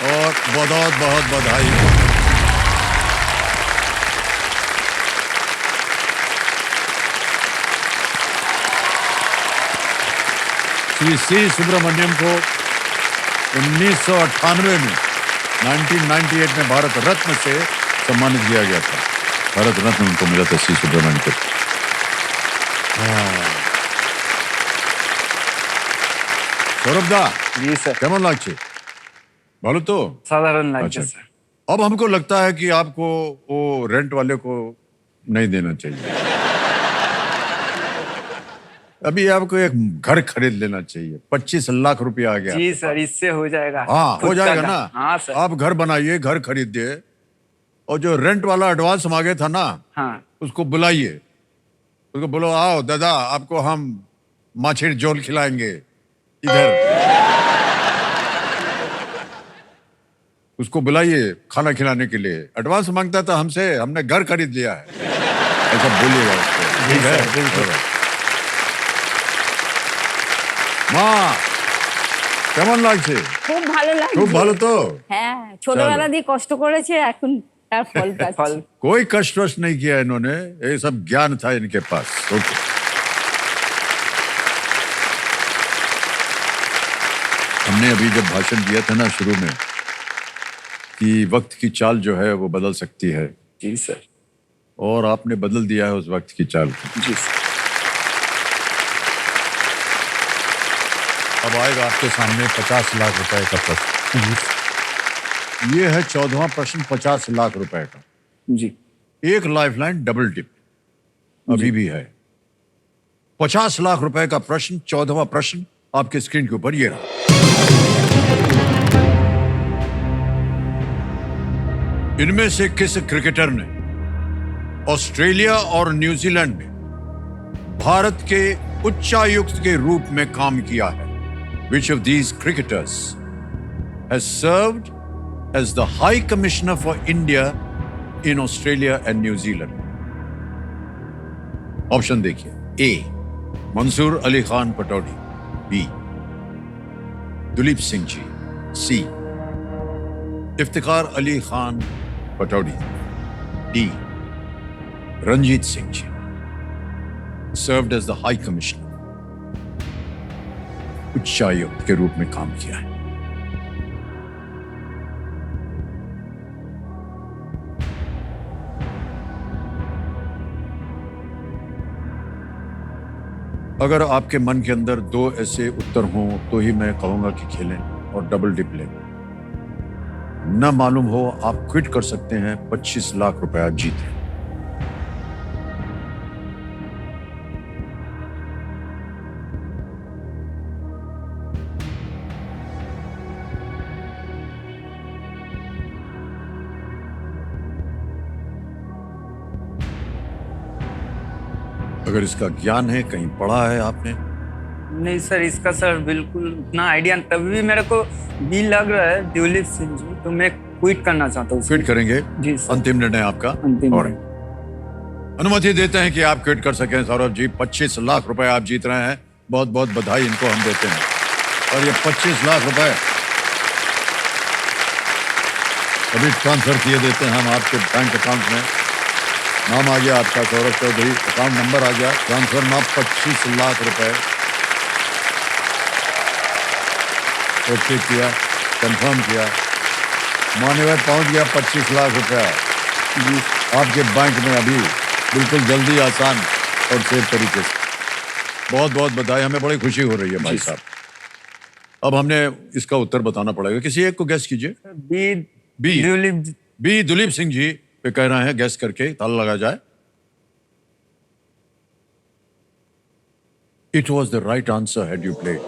और बहुत बधाई। श्री सी सुब्रमण्यम को 1998 में 1998 में भारत रत्न से सम्मानित किया गया था। भारत रत्न उनको मिला था सी सुब्रमण्यम को। सौरभ दा, जी सर। কেমন লাগছে? ভালো তো? साधारण लागছে अच्छा। सर। अब हमको लगता है कि आपको वो रेंट वाले को नहीं देना चाहिए। अभी आपको एक घर खरीद लेना चाहिए। 25 लाख रुपया आ गया। जी सर, इससे हो जाएगा। हाँ, हो खुद का जाएगा घर। ना। हाँ सर। आप घर बनाइए, घर खरीदिए, और जो रेंट वाला एडवांस मांगे था ना, हाँ उसको बुलाइए। उसको बोलो, आओ दादा, आपको हम माछी झोल खिलाएंगे इधर। उसको बुलाइए खाना खिलाने के लिए। एडवांस मांगता था हमसे, हमने घर खरीद लिया है, ऐसा बोलिएगा उसको। ठीक है? মা, কেমন লাগছে? খুব ভালো লাগছে। খুব ভালো তো? হ্যাঁ, ছোটবেলা দিয়ে কষ্ট করেছে, এখন তার ফল फल পাচ্ছে। कोई कष्ट वष्ट नहीं किया इन्होंने, ये सब ज्ञान था इनके पास। ओके। हमने अभी जब भाषण दिया था ना शुरू में कि वक्त की चाल जो है वो बदल सकती है, जी सर। और आपने बदल दिया है उस वक्त की चाल को। जी सर। अब आएगा आपके सामने 50 लाख रुपए का प्रश्न। ये है 14वां प्रश्न, 50 लाख रुपए का। जी एक लाइफलाइन डबल टिप अभी भी है। 50 लाख रुपए का प्रश्न, 14वां प्रश्न आपके स्क्रीन के ऊपर ये रहा। इनमें से किस क्रिकेटर ने ऑस्ट्रेलिया और न्यूजीलैंड में भारत के उच्चायुक्त के रूप में काम किया है? Which of these cricketers has served as the High Commissioner for India in Australia and New Zealand? ऑप्शन देखिए। A. Mansoor Ali Khan Pataudi. B. Duleep Singh ji. C. Iftikhar Ali Khan Pataudi. D. Ranjit Singh ji. Served as the High Commissioner, उच्चायुक्त के रूप में काम किया है। अगर आपके मन के अंदर 2 ऐसे उत्तर हों तो ही मैं कहूंगा कि खेलें और डबल डिप लें। न मालूम हो आप क्विट कर सकते हैं, 25 लाख रुपया जीतें। अगर इसका ज्ञान है, कहीं पढ़ा है आपने? नहीं सर, इसका सर बिल्कुल उतना आइडिया, तभी भी मेरे को भी लग रहा है दिलीप सिंह जी, तो मैं क्विट करना चाहता हूँ। क्विट करेंगे? जी सर। अंतिम निर्णय आपका? अंतिम और निर्णय। अनुमति देते हैं कि आप क्विट कर सकें सौरभ जी। 25 लाख रुपए आप जीत रहे हैं, बहुत बहुत बधाई इनको हम देते हैं। और ये 25 लाख रुपए अभी ट्रांसफर किए देते हैं हम आपके बैंक अकाउंट में। नाम आ गया आपका सौरभ चौधरी, अकाउंट नंबर आ गया, ट्रांसफर नाम 25 लाख रुपए। ओके किया, कंफर्म किया, मान्यवर पहुंच गया 25 लाख रुपया आपके बैंक में अभी, बिल्कुल जल्दी, आसान और सेफ तरीके से। बहुत बहुत बधाई, हमें बड़ी खुशी हो रही है भाई साहब। अब हमने इसका उत्तर बताना पड़ेगा, किसी एक को गैस कीजिए। B B Dilip B Dilip Singh ji पे कह रहे हैं, गैस करके ताला लगा जाए। It was the right answer had you played.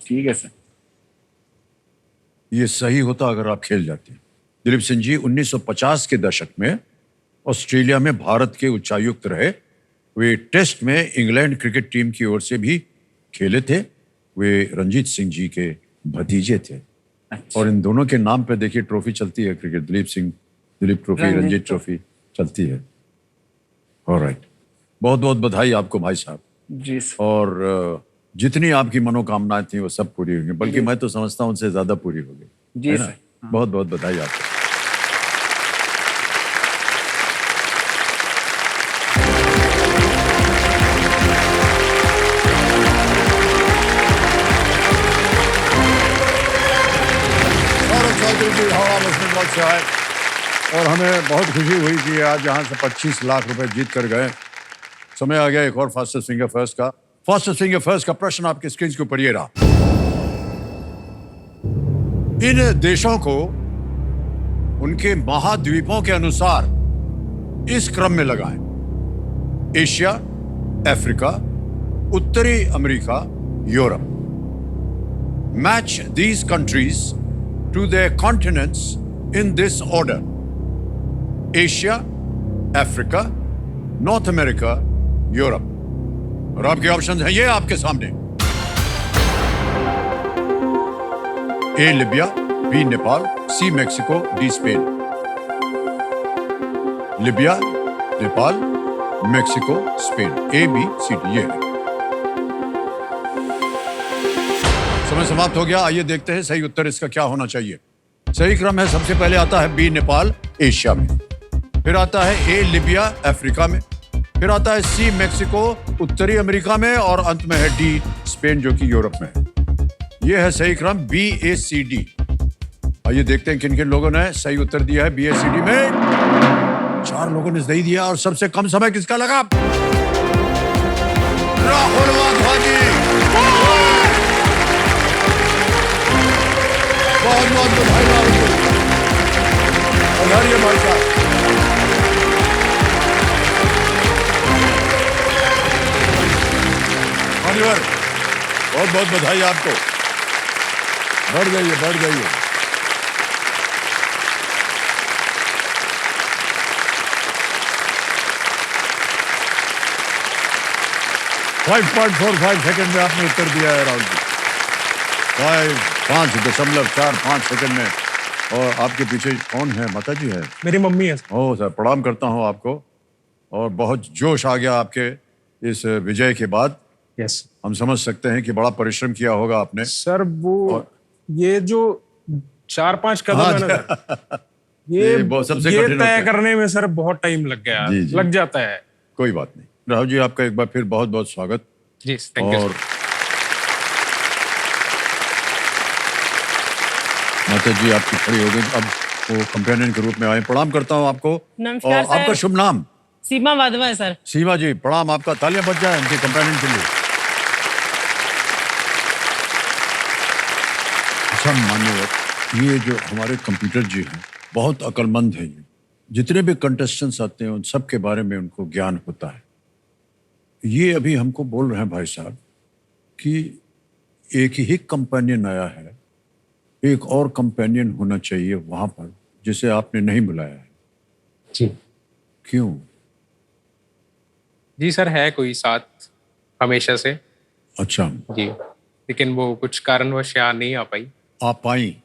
ठीक है सर। ये सही होता अगर आप खेल जाते। दिलीप सिंह जी 1950 के दशक में ऑस्ट्रेलिया में भारत के उच्चायुक्त रहे। वे टेस्ट में इंग्लैंड क्रिकेट टीम की ओर से भी खेले थे। वे रंजीत सिंह जी के भतीजे थे। अच्छा। और इन दोनों के नाम पे देखिए ट्रॉफी चलती है cricket, Duleep trophy, Ranji trophy चलती है। ऑलराइट, बहुत बहुत बधाई आपको भाई साहब। जी सर। और जितनी आपकी मनोकामनाएं थी वो सब पूरी होंगी, बल्कि मैं तो समझता हूं उनसे ज्यादा पूरी होगी। जी है ना? सर। बहुत बहुत बधाई आपको। सौरभ चौधरी जी हवा वेस्ट बंगाल से आए और हमें बहुत खुशी हुई कि आज यहाँ से 25 लाख रुपए जीत कर गए। समय आ गया एक और फास्टेस्ट फिंगर फर्स्ट का। फास्टेस्ट फिंगर फर्स्ट का प्रश्न आपके स्क्रीन के ऊपर ये रहा। इन देशों को उनके महाद्वीपों के अनुसार इस क्रम में लगाएं: एशिया, अफ्रीका, उत्तरी America, Europe. Match these countries to their continents in this order: Asia, Africa, North America, Europe. और आपके ऑप्शन हैं ये आपके सामने: A Libya, B Nepal, C Mexico, D Spain. Libya, Nepal, Mexico, Spain. A B C D. ये है। समय समाप्त हो गया। आइए देखते हैं सही उत्तर इसका क्या होना चाहिए। सही क्रम है, सबसे पहले आता है बी नेपाल एशिया में, फिर आता है ए लिबिया अफ्रीका में, फिर आता है सी मैक्सिको उत्तरी अमेरिका में, और अंत में है डी स्पेन जो कि यूरोप में है। यह है सही क्रम बी ए सी डी। आइए देखते हैं किन किन लोगों ने सही उत्तर दिया है बी ए सी डी में। 4 लोगों ने सही दिया। और सबसे कम समय किसका लगा? राहुल वाधवा जी। बहुत बहुत बधाई आपको। बधाई भाई साहब। मान्यवर, बहुत बहुत बधाई आपको। बढ़ जाइए, बढ़ जाइए। फाइव 5.45 सेकंड में आपने उत्तर दिया है राहुल जी। 5.45 सेकंड में। और आपके पीछे कौन है? माता जी है? मेरी मम्मी है। ओह सर, प्रणाम करता हूँ आपको। और बहुत जोश आ गया आपके इस विजय के बाद। यस हम समझ सकते हैं कि बड़ा परिश्रम किया होगा आपने। सर, वो ये जो 4-5 कदम है ना सर, ये बहुत सबसे ये कठिन होता तय है। करने में सर बहुत टाइम लग गया, जी, जी। लग जाता है। कोई बात नहीं। राहुल जी, आपका एक बार फिर बहुत बहुत स्वागत। जी, थैंक यू। और माता जी आपकी खड़ी हो गई, अब वो कंपेनियन के रूप में आए। प्रणाम करता हूँ आपको। नमस्कार और आपका सर। शुभ नाम? सीमा वाधवा है सर। सीमा जी प्रणाम, आपका तालियां बज जाए उनके कंपेनियन के लिए। अच्छा मान्यवर, ये जो हमारे कंप्यूटर जी हैं बहुत अक्लमंद हैं। ये जितने भी कंटेस्टेंट्स आते हैं उन सब के बारे में उनको ज्ञान होता है। ये अभी हमको बोल रहे हैं भाई साहब कि एक ही कंपेनियन आया है, एक और कंपेनियन होना चाहिए वहां पर जिसे आपने नहीं बुलाया है। जी क्यों? जी सर, है कोई साथ हमेशा से। अच्छा, जी, लेकिन वो कुछ कारणवश यहाँ नहीं आ पाई। आप आई?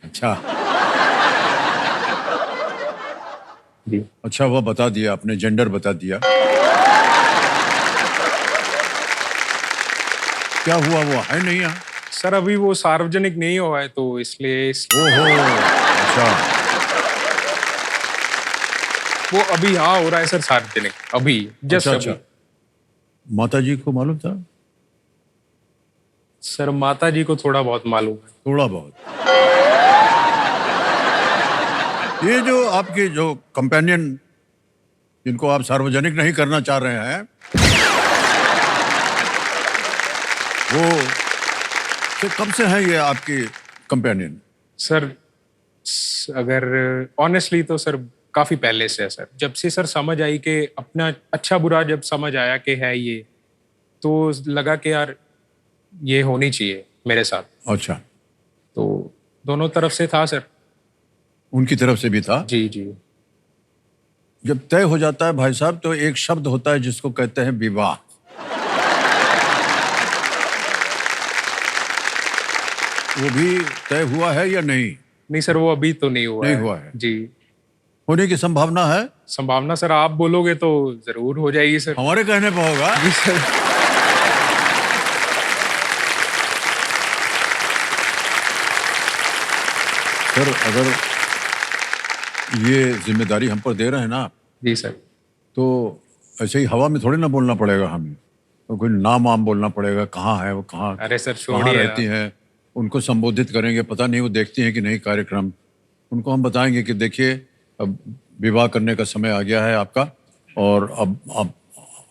अच्छा जी अच्छा, वो बता दिया आपने, जेंडर बता दिया। क्या हुआ, वो है नहीं यहाँ? सर, अभी वो सार्वजनिक नहीं हुआ है तो इसलिए ओहो, अच्छा वो अभी यहाँ हो रहा है सर सार्वजनिक, अभी जस्ट अच्छा, अभी। अच्छा। माता जी को मालूम था? सर, माता जी को थोड़ा बहुत मालूम है। थोड़ा बहुत। ये जो आपके जो कंपेनियन जिनको आप सार्वजनिक नहीं करना चाह रहे हैं, वो तो कब से हैं ये आपके कंपेनियन? सर अगर ऑनेस्टली तो सर काफी पहले से है सर। जब से सर समझ आई कि अपना अच्छा बुरा जब समझ आया कि है ये, तो लगा कि यार ये होनी चाहिए मेरे साथ। अच्छा, तो दोनों तरफ से था सर। उनकी तरफ से भी था? जी जी। जब तय हो जाता है भाई साहब तो एक शब्द होता है जिसको कहते हैं विवाह। वो भी तय हुआ है या नहीं? नहीं सर, वो अभी तो नहीं हुआ नहीं है। हुआ है। जी, होने की संभावना है? संभावना सर आप बोलोगे तो जरूर हो जाएगी सर। हमारे कहने पर होगा। जी सर। सर अगर ये जिम्मेदारी हम पर दे रहे हैं ना, जी सर। तो ऐसे ही हवा में थोड़ी ना बोलना पड़ेगा हमें, तो कोई नाम वाम बोलना पड़ेगा, कहाँ है वो, कहाँ अरे सर कहाँ छोड़िए। रहती हैं, उनको संबोधित करेंगे। पता नहीं वो देखती हैं कि नहीं कार्यक्रम। उनको हम बताएंगे कि देखिए अब विवाह करने का समय आ गया है आपका, और अब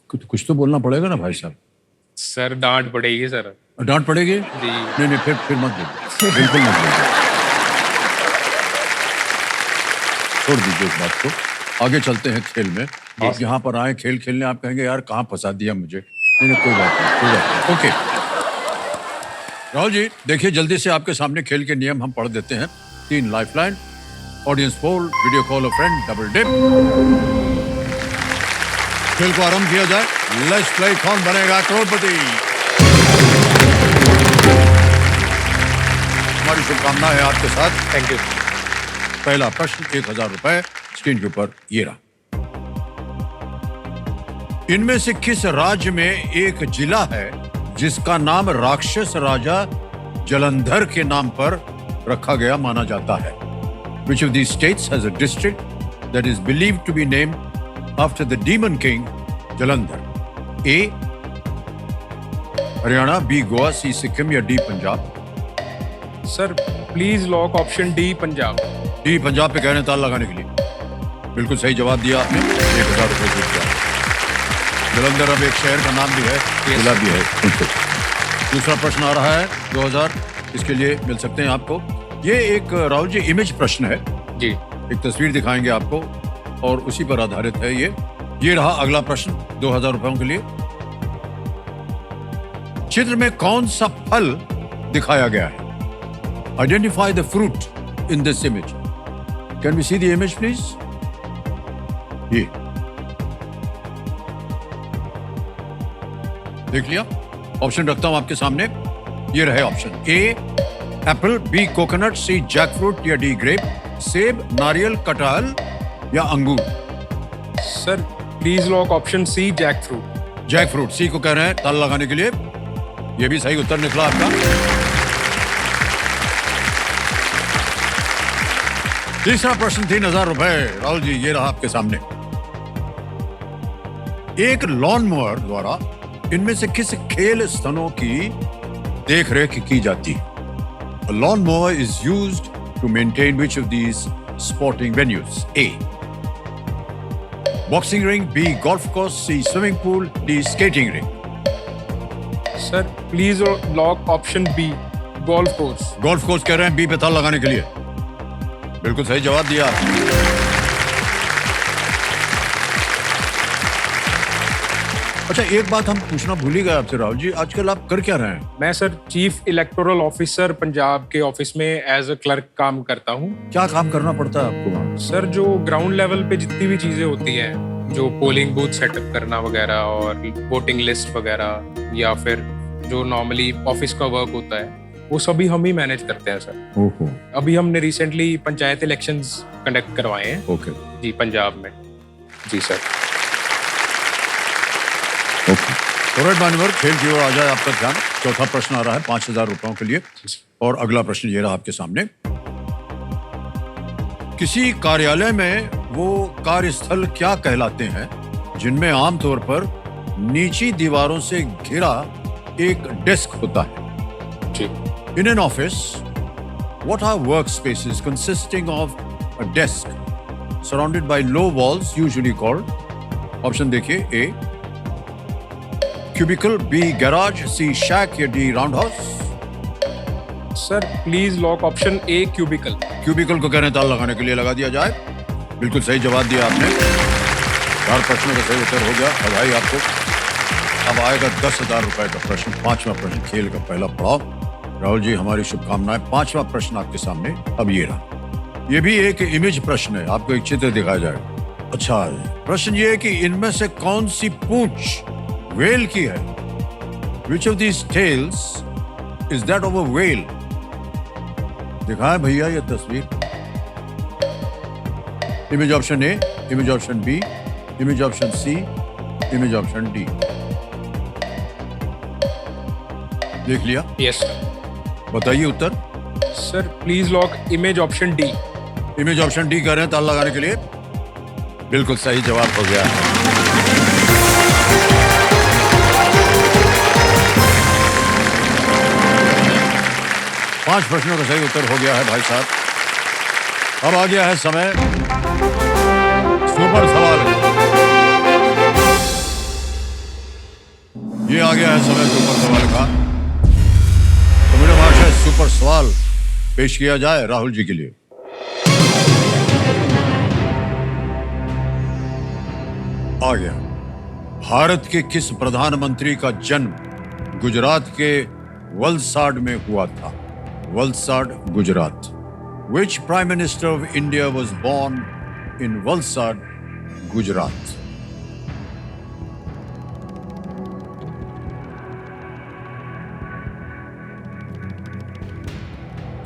कुछ तो बोलना पड़ेगा ना भाई साहब। सर डांट पड़ेगी सर। डांट पड़ेगी? जी। नहीं फिर मत बोलो, बिल्कुल मत बोलो। छोड़ दीजिए इस बात को, आगे चलते हैं खेल में। आप यहाँ पर आए खेल खेलने, आप कहेंगे यार कहाँ फंसा दिया मुझे। नहीं कोई बात नहीं, कोई बात नहीं। ओके राहुल जी, देखिए जल्दी से आपके सामने खेल के नियम हम पढ़ देते हैं। 3 lifeline, audience poll, video call a friend, double dip. खेल को आरंभ किया जाए। लेट्स प्ले कौन बनेगा करोड़पति। हमारी शुभकामना है आपके साथ। Thank you. पहला प्रश्न 1000 रुपए स्क्रीन के ऊपर ये रहा। इनमें से किस राज्य में एक जिला है जिसका नाम राक्षस राजा जलंधर के नाम पर रखा गया माना जाता है? Which of these states has a district that is believed to be named after the demon king Jalandhar? A. Haryana, B. Goa, C. Sikkim या D. Punjab? Sir please lock option D Punjab. D. Punjab पे कह रहे हैं ताल लगाने के लिए। बिल्कुल सही जवाब दिया आपने। 1000 रुपए जीत गया। जलंधर अब एक शहर का नाम भी है, जिला भी है। दूसरा प्रश्न आ रहा है 2000, इसके लिए मिल सकते हैं आपको। ये एक राहुल जी इमेज प्रश्न है जी। एक तस्वीर दिखाएंगे आपको और उसी पर आधारित है ये रहा अगला प्रश्न 2000 रुपयों के लिए। चित्र में कौन सा फल दिखाया गया है? Identify the fruit in this image. Can we see the image please? ये देख लिया? ऑप्शन रखता हूं आपके सामने। ये रहे option. A apple, B coconut, C jackfruit या डी ग्रेप? सेब, नारियल, कटहल या अंगूर? Sir please lock option C jackfruit. Jackfruit C को कह रहे हैं ताल लगाने के लिए। यह भी सही उत्तर निकला आपका। तीसरा प्रश्न 3000 रुपए। राहुल जी ये रहा आपके सामने। एक लॉन मोअर द्वारा इनमें से किस खेल स्थलों की देखरेख की जाती है? A lawnmower is used to maintain which of these sporting venues? A. Boxing ring, B golf course, C swimming pool, D skating ring. Sir please lock option B, golf course. Golf course कह रहे हैं B पे ताला लगाने के लिए। बिल्कुल सही जवाब दिया। अच्छा, एक बात हम पूछना भूल ही गए आपसे राहुल जी, आजकल आप कर क्या रहे हैं? मैं sir chief electoral officer Punjab के ऑफिस में एज अ क्लर्क काम करता हूँ। क्या काम करना पड़ता है आपको वहाँ? सर जो ग्राउंड लेवल पे जितनी भी चीजें होती हैं, जो पोलिंग बूथ सेटअप करना वगैरह और वोटिंग लिस्ट वगैरह, या फिर जो नॉर्मली ऑफिस का वर्क होता है, वो सभी हम ही मैनेज करते हैं सर। ओहो, अभी हमने रिसेंटली पंचायत इलेक्शंस कंडक्ट करवाए हैं ओके जी पंजाब में। जी सर। ओके। ऑलराइट मान्यवर, खेल की ओर आ जाए आपका ध्यान। चौथा प्रश्न आ रहा है 5,000 रुपयों के लिए, और अगला प्रश्न ये रहा आपके सामने। किसी कार्यालय में वो कार्यस्थल क्या कहलाते हैं जिनमें आमतौर पर नीची दीवारों से घिरा एक डेस्क होता है? जी In an office, what are workspaces consisting of a desk surrounded by low walls usually called? Option देखिए, A cubicle, B garage, C shack या D roundhouse? Sir please lock option A, cubicle. Cubicle को कह रहे हैं ताला लगाने के लिए, लगा दिया जाए। बिल्कुल सही जवाब दिया आपने। 4 प्रश्नों का सही उत्तर हो गया, बधाई आपको। अब आएगा 10,000 रुपए का प्रश्न, 5वां प्रश्न, खेल का पहला पड़ाव। राहुल जी, हमारी शुभकामनाएं। 5वां प्रश्न आपके सामने अब ये रहा। ये भी एक इमेज प्रश्न है, आपको एक चित्र दिखाया जाएगा। अच्छा, प्रश्न ये है कि इनमें से कौन सी पूंछ व्हेल की है? Which of these tails is that of a whale? दिखाएं भैया ये तस्वीर। Image option A, image option B, image option C, image option D. देख लिया? Yes sir. बताइए उत्तर। Sir please lock image option D. Image option D कह रहे हैं ताला लगाने के लिए। बिल्कुल सही जवाब हो गया। पांच प्रश्नों का सही उत्तर हो गया है भाई साहब। अब आ गया है समय सुपर सवाल का। ये आ गया है समय सुपर सवाल का। तो मेरे भाषा सुपर सवाल पेश किया जाए राहुल जी के लिए। आ गया। भारत के किस प्रधानमंत्री का जन्म गुजरात के वलसाड में हुआ था? Valsad, Gujarat. Which Prime Minister of India was born in Valsad, Gujarat?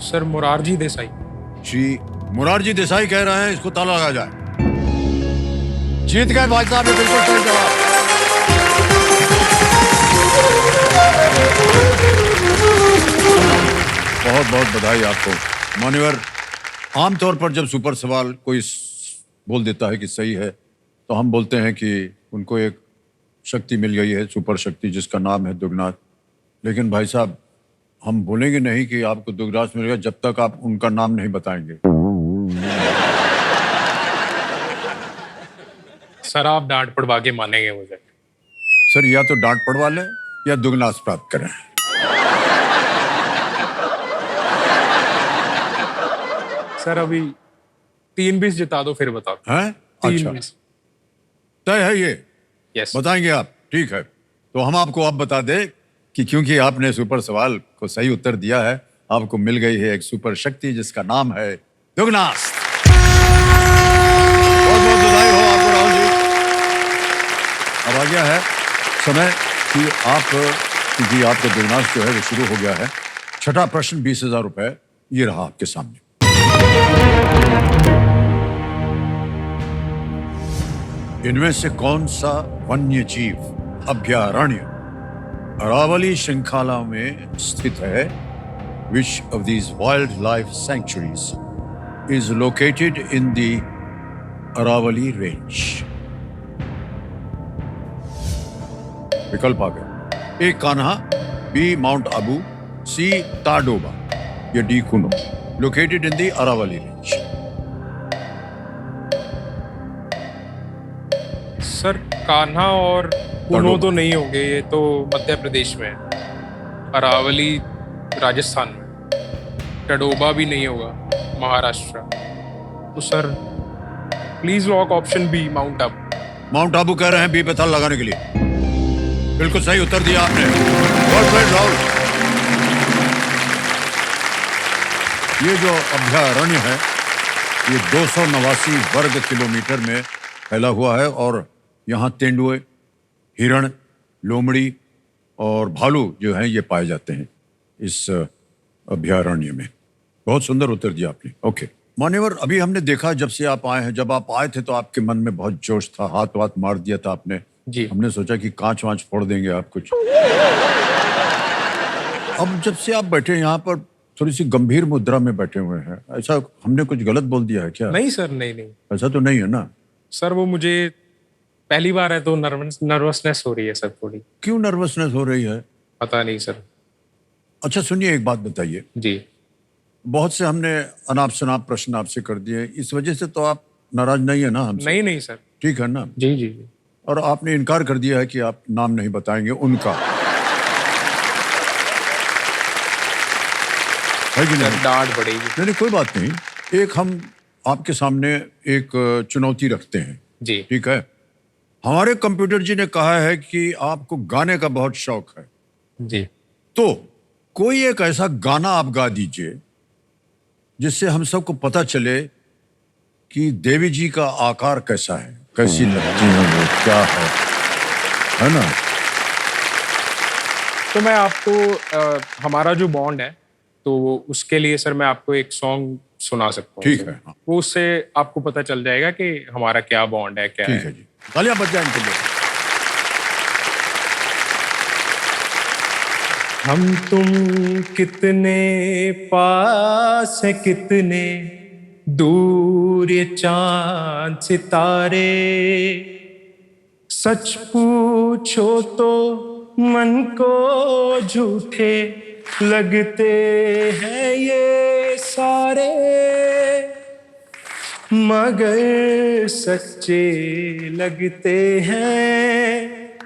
Sir Morarji Desai. Shri Morarji Desai कह रहे हैं, इसको ताला लगा जाए। जीत गए भाई साहब, ने बिल्कुल सही जवाब। बहुत बहुत बधाई आपको मान्यवर। आमतौर पर जब सुपर सवाल कोई बोल देता है कि सही है, तो हम बोलते हैं कि उनको एक शक्ति मिल गई है, सुपर शक्ति, जिसका नाम है दुगनाथ। लेकिन भाई साहब, हम बोलेंगे नहीं कि आपको दुगनाथ मिल गया जब तक आप उनका नाम नहीं बताएंगे। सर आप डांट पड़वा के मानेंगे मुझे। सर या तो डांट पड़वा लें या दुगनाथ प्राप्त करें। सर अभी 3 20 जिता दो फिर बता दो। हैं? 3 अच्छा, 20। तय है ये? यस। बताएंगे आप? ठीक है, तो हम आपको अब बता दें कि क्योंकि आपने सुपर सवाल को सही उत्तर दिया है, आपको मिल गई है एक सुपर शक्ति जिसका नाम है दुगनाथ। बहुत बहुत बधाई हो आपको राहुल जी। अब आ गया है समय कि क्योंकि आपका दुगनाथ जो है वो शुरू हो गया है। छठा प्रश्न, 20,000 रुपए, ये रहा आपके सामने। इनमें से कौन सा वन्य जीव अभयारण्य अरावली श्रृंखला में स्थित है? Which of these wildlife sanctuaries is located in the Aravali range? विकल्प आ गए। ए कान्हा, बी माउंट आबू, सी ताडोबा या D Kuno. Located in the Aravali range. Sir Kanha और कुनो तो नहीं होंगे, ये तो मध्य प्रदेश में है। अरावली राजस्थान में। टडोबा भी नहीं होगा, महाराष्ट्र। तो sir please lock option B, mount Abu. Mount Abu कह रहे हैं बी पे ताला लगाने के लिए। बिल्कुल सही उत्तर दिया आपने। Well played, Rahul. ये जो अभयारण्य है ये 289 वर्ग किलोमीटर में फैला हुआ है और यहाँ तेंदुए, हिरण, लोमड़ी और भालू जो हैं ये पाए जाते हैं इस अभयारण्य में। बहुत सुंदर उत्तर दिया आपने। ओके मान्यवर, अभी हमने देखा जब से आप आए हैं, जब आप आए थे तो आपके मन में बहुत जोश था, हाथ वाथ मार दिया था आपने जी। हमने सोचा कि कांच वांच फोड़ देंगे आप कुछ। अब जब से आप बैठे यहाँ पर थोड़ी सी गंभीर मुद्रा में बैठे हुए हैं, ऐसा हमने कुछ गलत बोल दिया है क्या? नहीं सर, नहीं। ऐसा तो नहीं है ना सर? वो मुझे पहली बार है तो नर्वसनेस हो रही है सर थोड़ी। क्यों नर्वसनेस हो रही है? पता नहीं सर। अच्छा सुनिए, एक बात बताइए। जी। बहुत से हमने अनाप शनाप प्रश्न आपसे कर दिए, इस वजह से तो आप नाराज नहीं है ना हमसे? नहीं सर। ठीक है ना? जी जी। और आपने इनकार कर दिया है कि आप नाम नहीं बताएंगे उनका, है कि नहीं? डांट पड़ेगी। नहीं, कोई बात नहीं। एक हम आपके सामने एक चुनौती रखते हैं। जी। ठीक है। हमारे कंप्यूटर जी ने कहा है कि आपको गाने का बहुत शौक है, जी। तो कोई एक ऐसा गाना आप गा दीजिए जिससे हम सबको पता चले कि देवी जी का आकार कैसा है, कैसी लगती है वो, क्या है ना? तो मैं आपको हमारा जो बॉन्ड है तो उसके लिए सर मैं आपको एक सॉन्ग सुना सकता हूँ। ठीक सर। है। वो उससे आपको पता चल जाएगा कि हमारा क्या बॉन्ड है, क्या ठीक है जी, तालियां बज जाए इनके लिए। हम तुम कितने पास है, कितने दूर ये चांद सितारे, सच पूछो तो मन को झूठे लगते हैं ये सारे, मगर सच्चे लगते हैं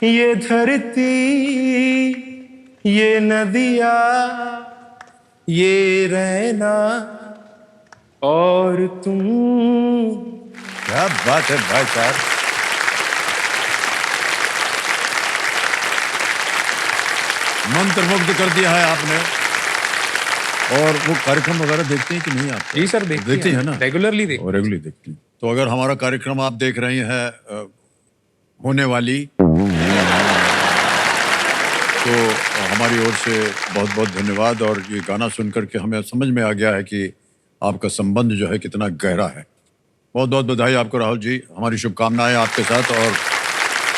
ये धरती, ये नदियाँ, ये रहना और तुम। क्या बात है भाई साहब। मंत्रमुग्ध कर दिया है आपने। और वो कार्यक्रम वगैरह देखते हैं कि नहीं आप? जी सर, देखते हैं ना? रेगुलरली देखते और रेगुलरली देखते हैं। तो अगर हमारा कार्यक्रम आप देख रहे हैं होने वाली, तो हमारी ओर से बहुत बहुत धन्यवाद। और ये गाना सुनकर के हमें समझ में आ गया है कि आपका संबंध जो है कितना गहरा है। बहुत बहुत बधाई आपको राहुल जी, हमारी शुभकामनाएं आपके साथ और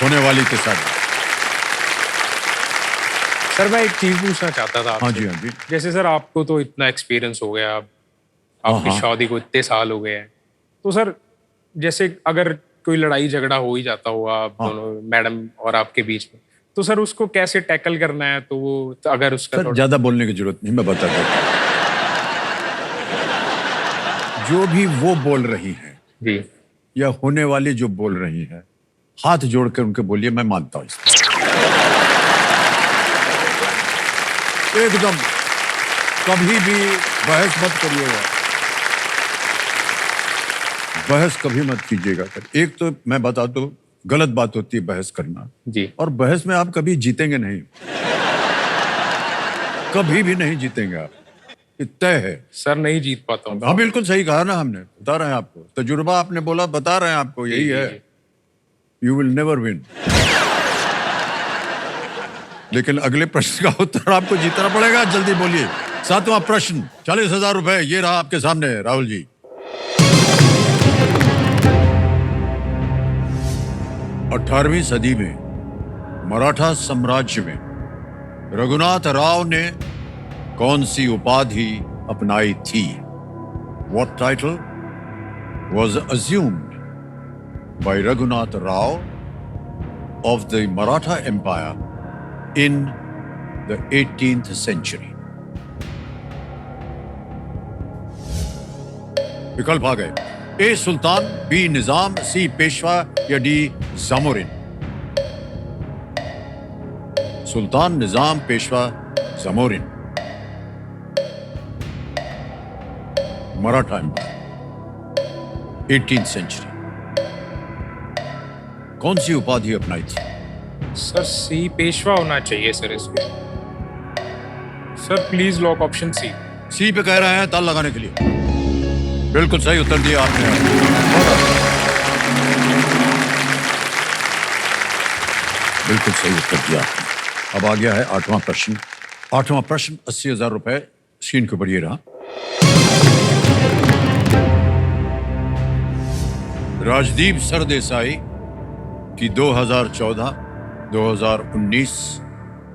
होने वाली के साथ। सर मैं एक चीज पूछना चाहता था आपसे। हाँ जी, हाँ जी। जैसे सर आपको तो इतना एक्सपीरियंस हो गया, आपकी हाँ। शादी को इतने साल हो गए हैं, तो सर जैसे अगर कोई लड़ाई झगड़ा हो ही जाता हुआ आप दोनों मैडम और आपके बीच में, तो सर उसको कैसे टैकल करना है? तो वो तो अगर उसका सर ज्यादा बोलने की जरूरत नहीं, मैं बता देता हूं। जो भी वो बोल रही हैं जी, या होने वाली जो बोल रही है, हाथ जोड़कर उनके बोलिए मैं मानता हूं इसको। एकदम कभी भी बहस मत करिएगा, बहस कभी मत कीजिएगा। एक तो मैं बता दूं, गलत बात होती है बहस करना जी। और बहस में आप कभी जीतेंगे नहीं, कभी भी नहीं जीतेंगे आप, ये तय है। सर नहीं जीत पाता हूँ। हाँ बिल्कुल सही कहा ना हमने, बता रहे हैं आपको, तजुर्बा आपने बोला, बता रहे हैं आपको, यही है। You will never win. लेकिन अगले प्रश्न का उत्तर आपको जीतना पड़ेगा, जल्दी बोलिए। 7वां प्रश्न, 40,000 रुपए, ये रहा आपके सामने राहुल जी। 18वीं सदी में मराठा साम्राज्य में रघुनाथ राव ने कौन सी उपाधि अपनाई थी? What title was assumed by Raghunath Rao of the Maratha Empire in the 18th century? विकल्प आ गए। ए सुल्तान, बी निजाम, सी पेशवा या डी जामोरिन? सुल्तान, Nizam, Peshwa, Zamorin. Maratha empire, 18th century. कौन सी उपाधि अपनाई थी? सर सी पेशवा होना चाहिए सर इसमें। Sir please lock option C. C पे कह रहे हैं ताल लगाने के लिए। बिल्कुल सही उत्तर दिया आपने। बिल्कुल सही उत्तर दिया आपने। अब आ गया है 8वां प्रश्न। 8वां प्रश्न 80,000 रुपए स्क्रीन के ऊपर ये रहा। राजदीप सरदेसाई की 2014, 2019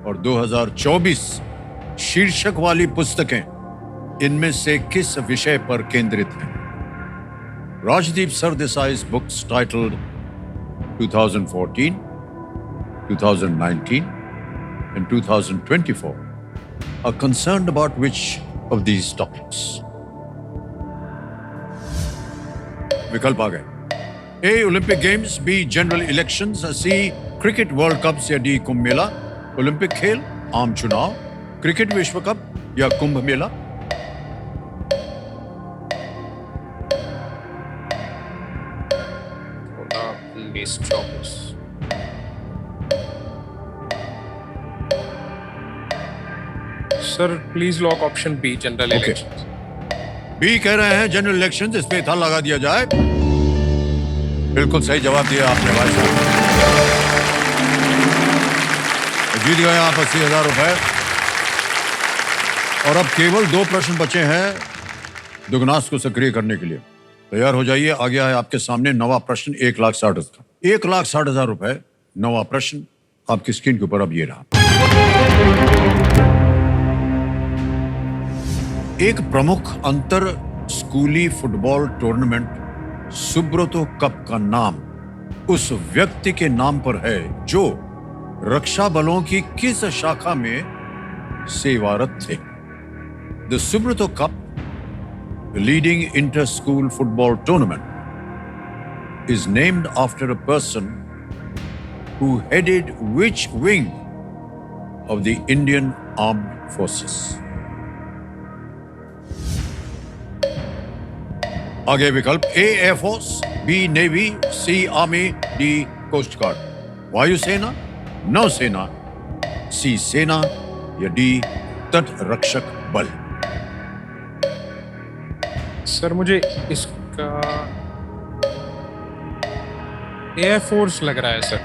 और 2024 शीर्षक वाली पुस्तकें इनमें से किस विषय पर केंद्रित हैं? Rajdeep Sardesai's books titled 2014, 2019 and 2024 are concerned about which of these topics? विकल्प आ गए। A. Olympic Games, B. General Elections, C. Cricket World Cups या D. कुंभ मेला? ओलंपिक खेल, आम चुनाव, क्रिकेट विश्व कप या Kumbh Mela? Sir please lock option B, general Okay. Election. B कह रहे हैं जनरल इलेक्शंस, इस पे था लगा दिया जाए। बिल्कुल सही जवाब दिया आपने भाई साहब। जीत गए आप 80,000 रुपए। और अब केवल 2 प्रश्न बचे हैं दुगनास को सक्रिय करने के लिए। तैयार हो जाइए। आ गया है आपके सामने नवा प्रश्न 1,60,000 का। 1,60,000 रुपए नवा प्रश्न आपकी स्क्रीन के ऊपर अब ये रहा। एक प्रमुख अंतर स्कूली फुटबॉल टूर्नामेंट सुब्रतो कप का नाम उस व्यक्ति के नाम पर है जो रक्षा बलों की किस शाखा में सेवारत थे? The Subroto cup, the leading inter-school football tournament, is named after a person who headed which wing of the Indian Armed Forces? आगे विकल्प ए एयरफोर्स, बी नेवी, सी आर्मी, डी कोस्ट गार्ड। वायुसेना, नौसेना, सी सेना या डी तट रक्षक बल? सर मुझे इसका एयरफोर्स लग रहा है सर।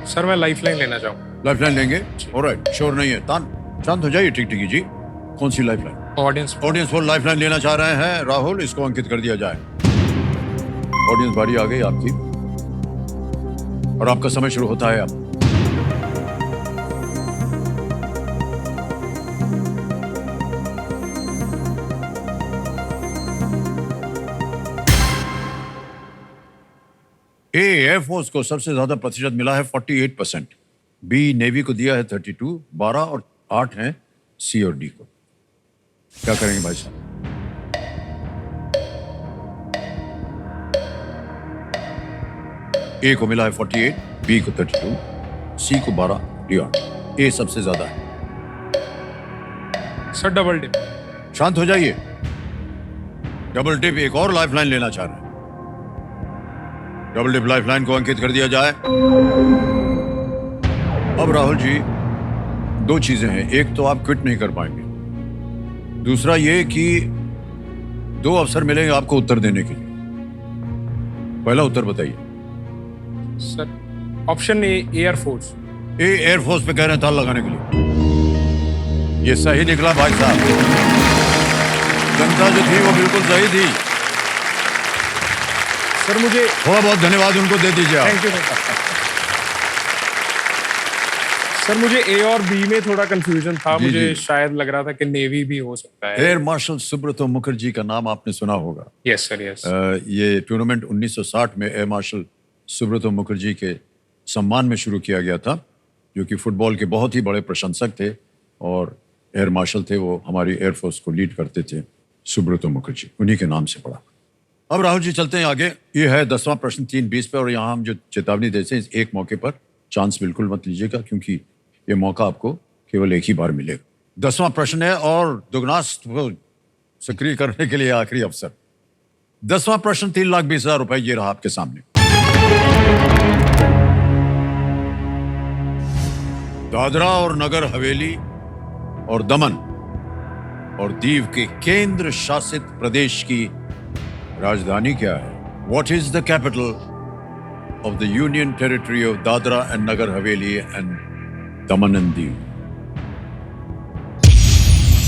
सर मैं लाइफलाइन लेना चाहूँ। लाइफलाइन लेंगे? ऑलराइट, श्योर नहीं है। शांत हो जाइए। ठीक ठीक जी। कौन सी लाइफलाइन? ऑडियंस फॉर लाइफलाइन लेना चाह रहे हैं राहुल, इसको अंकित कर दिया जाए। ऑडियंस बारी आ गई आपकी और आपका समय शुरू होता है अब। ए एयरफोर्स को सबसे ज्यादा प्रतिशत मिला है 48%, बी नेवी को दिया है 32, 12 और 8 हैं सी और डी को। क्या करेंगे भाई साहब? ए को मिला है 48, बी को 32, सी को 12, डी 8। ए सबसे ज्यादा है। Sir double dip. शांत हो जाइए। डबल डिप एक और लाइफलाइन लेना चाह रहे हैं। डबल डिप लाइफलाइन को अंकित कर दिया जाए। अब राहुल जी, 2 चीजें हैं। एक तो आप क्विट नहीं कर पाएंगे, दूसरा ये कि 2 अवसर मिलेंगे आपको उत्तर देने के लिए। पहला उत्तर बताइए। Sir option A air force. A air force पे कह रहे हैं ताल लगाने के लिए। ये सही निकला भाई साहब। जनता जो थी वो बिल्कुल सही थी। सर मुझे थोड़ा बहुत धन्यवाद उनको दे दीजिए आप। Thank you sir. मुझे ए और बी में थोड़ा कंफ्यूजन था। जी, मुझे जी। शायद लग रहा था कि नेवी भी हो सकता है। एयर मार्शल सुब्रतो मुखर्जी का नाम आपने सुना होगा। Yes sir yes. ये टूर्नामेंट 1960 में एयर मार्शल सुब्रतो मुखर्जी के सम्मान में शुरू किया गया था जो कि फुटबॉल के बहुत ही बड़े प्रशंसक थे और एयर मार्शल थे, वो हमारी एयरफोर्स को लीड करते थे, सुब्रतो मुखर्जी, उन्हीं के नाम से पड़ा। अब राहुल जी चलते हैं आगे। ये है 10वां प्रश्न 3:20 पे, और यहाँ हम जो चेतावनी देते हैं, एक मौके पर चांस बिल्कुल मत लीजिएगा, क्योंकि ये मौका आपको केवल एक ही बार मिलेगा। 10वां प्रश्न है और दुगनास को सक्रिय करने के लिए आखिरी अवसर। 10वां प्रश्न 3,20,000 रुपए, ये रहा आपके सामने। दादरा और नगर हवेली और दमन और दीव के केंद्र शासित प्रदेश की राजधानी क्या है? What is the capital of the Union Territory of Dadra and Nagar Haveli and Daman and Diu?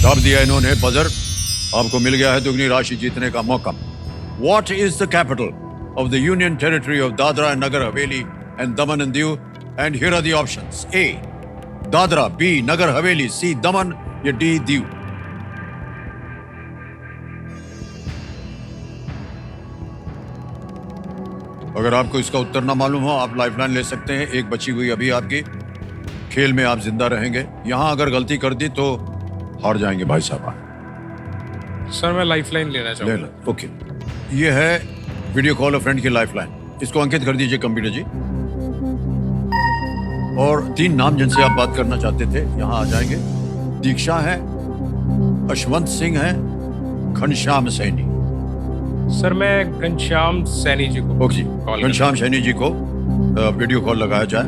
दाब दिया इन्होंने बजर, आपको मिल गया है दुगनी राशि जीतने का मौका। What is the capital of the Union Territory of Dadra and Nagar Haveli and Daman and Diu? And here are the options: A. Dadra, B. Nagar Haveli, C. Daman, या D. Diu। अगर आपको इसका उत्तर ना मालूम हो, आप lifeline ले सकते हैं, एक बची हुई अभी आपकी। खेल में आप जिंदा रहेंगे। यहां अगर गलती कर दी तो हार जाएंगे भाई साहब। सर मैं लाइफलाइन लेना ले चाहूँगा। लो, ओके। ये है वीडियो कॉल अ फ्रेंड की लाइफलाइन, इसको अंकित कर दीजिए कंप्यूटर जी। और 3 नाम जिनसे आप बात करना चाहते थे यहां आ जाएंगे। दीक्षा है, अश्वंत सिंह है, घनश्याम सैनी। सर मैं घनश्याम सैनी जी को ओके जी, कॉल घनश्याम सैनी जी को वीडियो कॉल लगाया जाए।